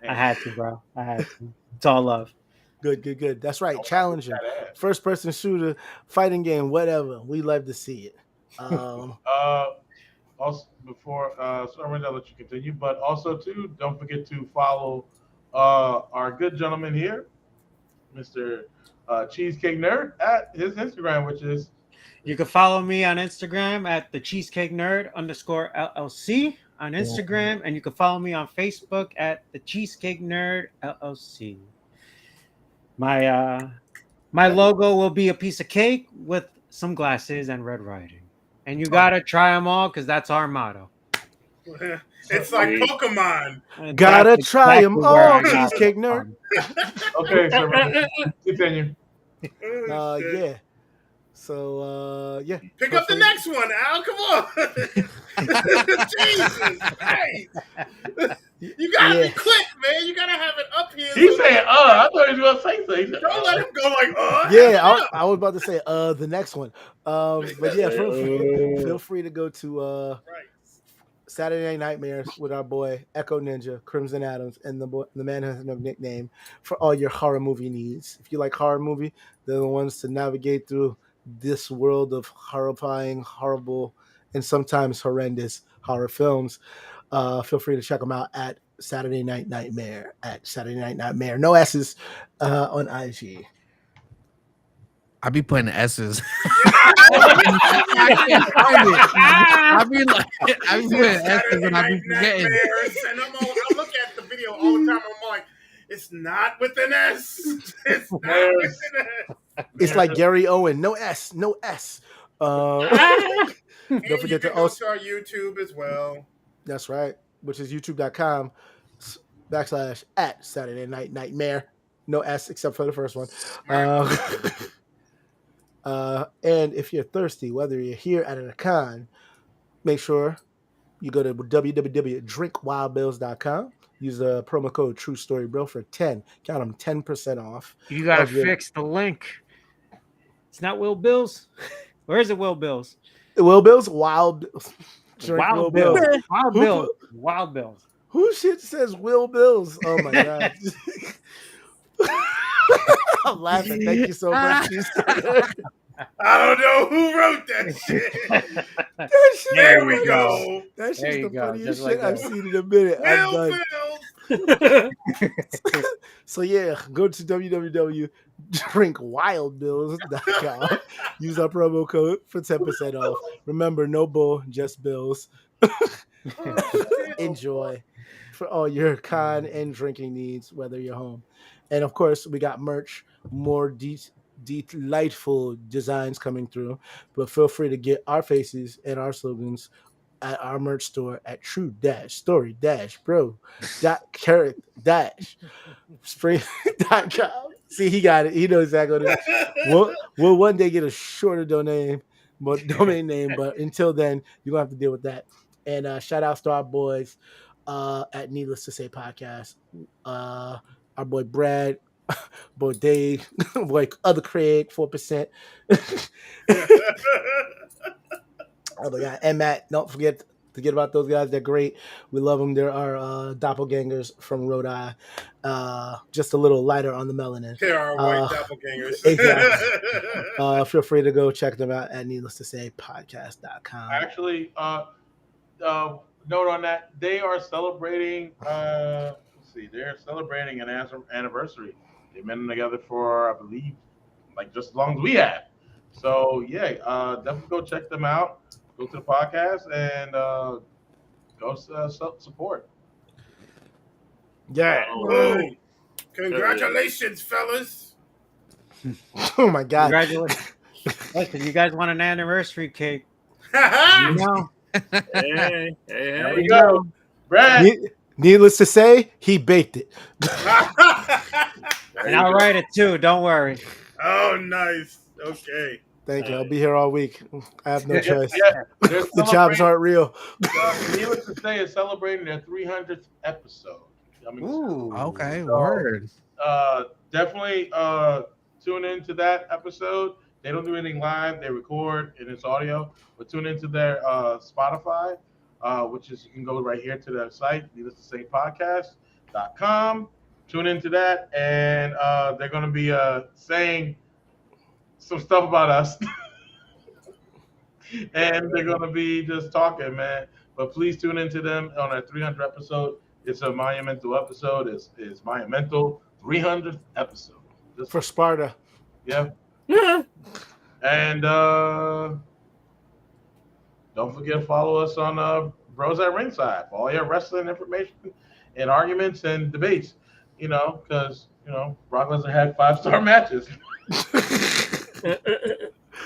I had to, bro. I had to. It's all love. Good. That's right. Challenging. First person shooter, fighting game, whatever. We love to see it. Also, before I'll let you continue, but also too, don't forget to follow our good gentleman here, Mr. Cheesecake Nerd, at his Instagram, which is. You can follow me on Instagram at the Cheesecake Nerd _LLC on Instagram, and you can follow me on Facebook at the Cheesecake Nerd LLC. My logo will be a piece of cake with some glasses and red writing, and you gotta try them all because that's our motto. It's like Pokemon. Gotta try them all, Cheesecake Nerd. Okay, so continue. Yeah. So yeah. Pick up the next one, Al. Come on. Jesus Christ. You gotta be quick, man. You gotta have it up here. He's saying, I thought he was gonna say something. Don't let him go like, Yeah, I was about to say, the next one. But yeah, feel free to go to Saturday Night Nightmares with our boy Echo Ninja, Crimson Adams, and the man has no nickname for all your horror movie needs. If you like horror movie, they're the ones to navigate through this world of horrifying, horrible, and sometimes horrendous horror films. Feel free to check them out at Saturday Night Nightmare, no S's, on IG. I be putting S's. I can't find it. I be putting S's and I be forgetting. And I look at the video all the time. I'm like, it's not with an S. It's not with an S. It's like Gary Owen, no S. Don't forget to go to our YouTube as well. That's right. which is youtube.com/@Saturday Night Nightmare. No S except for the first one. And if you're thirsty, whether you're here at a con, make sure you go to www.drinkwildbills.com. Use the promo code True Story Bro for 10% off. You gotta of your- fix the link. It's not Will Bills. Where is it, Will Bills? Will Bills, Wild Bills. Drink Will Wild Bills. Bills. Wild Who Bills. put- Wild Bills. Who shit says Will Bills? Oh my god. I'm laughing. Thank you so much. I don't know who wrote that shit. That shit There is we funny. go. That shit's There you the go. funniest Just shit like I've that. seen in a minute. I'm Will done. Bills. So yeah, go to www.drinkwildbills.com. Use our promo code for 10% off. Remember, no bull, just bills. Enjoy for all your con and drinking needs, whether you're home. And of course, we got merch, more delightful designs coming through. But feel free to get our faces and our slogans at our merch store at true-story-bro.carrot-spring.com. See, he got it. He knows exactly what it is. We'll one day get a shorter domain name, but until then, you're gonna have to deal with that. And shout outs to our boys at Needless to Say Podcast. Our boy Brad, boy Dave, boy other Craig, 4%. Oh my god, and Matt, don't forget about those guys. They're great. We love them. They're our doppelgangers from Rhode Eye. Just a little lighter on the melanin. They are white doppelgangers. Exactly. Feel free to go check them out at needless to say podcast.com. Actually, note on that, they are celebrating, they're celebrating an anniversary. They've been together for, I believe, like just as long as we have. So, yeah, definitely go check them out. Go to the podcast and go support. Yeah. Whoa. Congratulations, fellas. Oh my god. Congratulations. Listen, you guys want an anniversary cake? You know? Hey, There hey. we go. Brad. Needless to say, he baked it. And I'll write it too. Don't worry. Oh, nice. Okay. Thank you. I'll be here all week. I have no choice. Yeah, The jobs aren't real. Needless to say, is celebrating their 300th episode. I mean, Ooh. Okay, So, word. Definitely tune into that episode. They don't do anything live; they record and it's audio. But tune into their Spotify, which is you can go right here to their site, needless to say podcast.com. Tune into that, and they're going to be saying some stuff about us, and they're going to be just talking, man. But please tune into them on our 300th episode. It's a monumental episode. It's monumental 300th episode. Just For Sparta. yeah. And don't forget to follow us on Bros at Ringside for all your wrestling information and arguments and debates. You know, because Brock Lesnar had 5-star matches.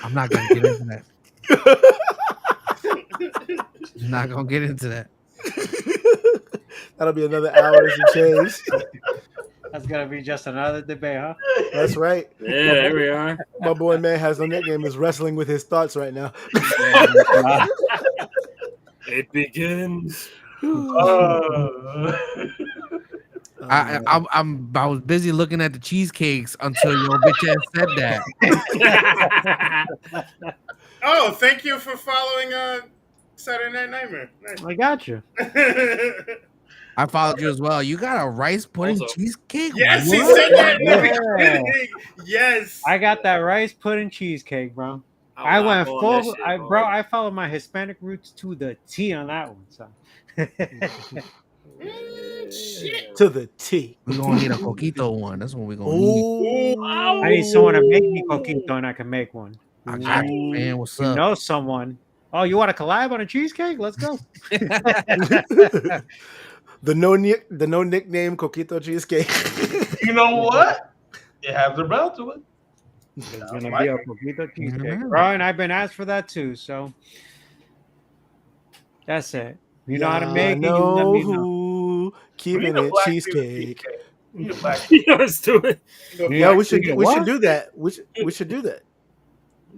I'm not gonna get into that. I'm not gonna get into that. That'll be another hour and change. That's gonna be just another debate, huh? That's right. Yeah, there we are. My boy man has no nickname. Is wrestling with his thoughts right now. It begins. I was busy looking at the cheesecakes until your bitch ass said that. Oh, thank you for following Saturday Night Nightmare. Nice. I got you. I followed you as well. You got a rice pudding Also- cheesecake? Yes, he What? said that. Yeah. Yes. I got that rice pudding cheesecake, bro. I went full. I followed my Hispanic roots to the T on that one. So. Shit. To the T. We're gonna need a coquito one. That's what we're gonna need. Ooh. I need someone to make me coquito, and I can make one. I got you, man. What's You up? know someone. Oh, you want to collab on a cheesecake? Let's go. The no nickname Coquito cheesecake. You know what? It has a bell to it. It's gonna be a coquito cheesecake, Mhm. bro. And I've been asked for that too. So that's it. You know how to Yeah, make it. You let know me know. who We keeping need a it black cheesecake. We need a black Yeah, let's do it. Go Yeah, Yeah, black we should yeah, we should what? do that. We should do that.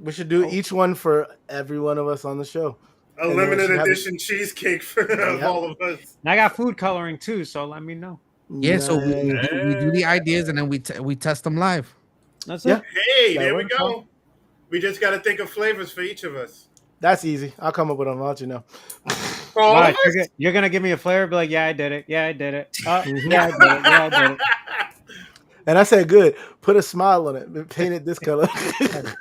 We should do Oh. each one for every one of us on the show. a And then we limited should have it- edition cheesecake for of Yep. all of us. And I got food coloring too, so let me know. Yeah, so we Nice. do the ideas and then we test them live. That's Yeah. it. Hey, That there we works. go. We just got to think of flavors for each of us. That's easy. I'll come up with them. I'll let you know. For all Why? of us? You're gonna give me a flavor, be like, yeah, I did it. Yeah, I did it. Mhm. Yeah, I did it. Yeah, I did it. And I said, good. Put a smile on it. Paint it this color.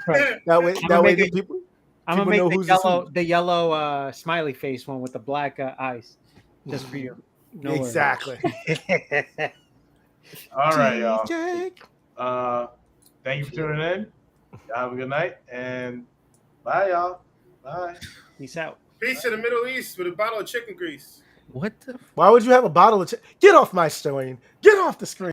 Right. that way, gonna the make it- people. I'm gonna People make know the who's yellow, the the yellow smiley face one with the black eyes, just for you. No worries. Exactly. All right, y'all. Cheesecake. Thank you for tuning in. Y'all have a good night and bye, y'all. Bye. Peace out. Peace to the Middle East with a bottle of chicken grease. What the Why would you have a bottle of? Get off my screen. Get off the screen.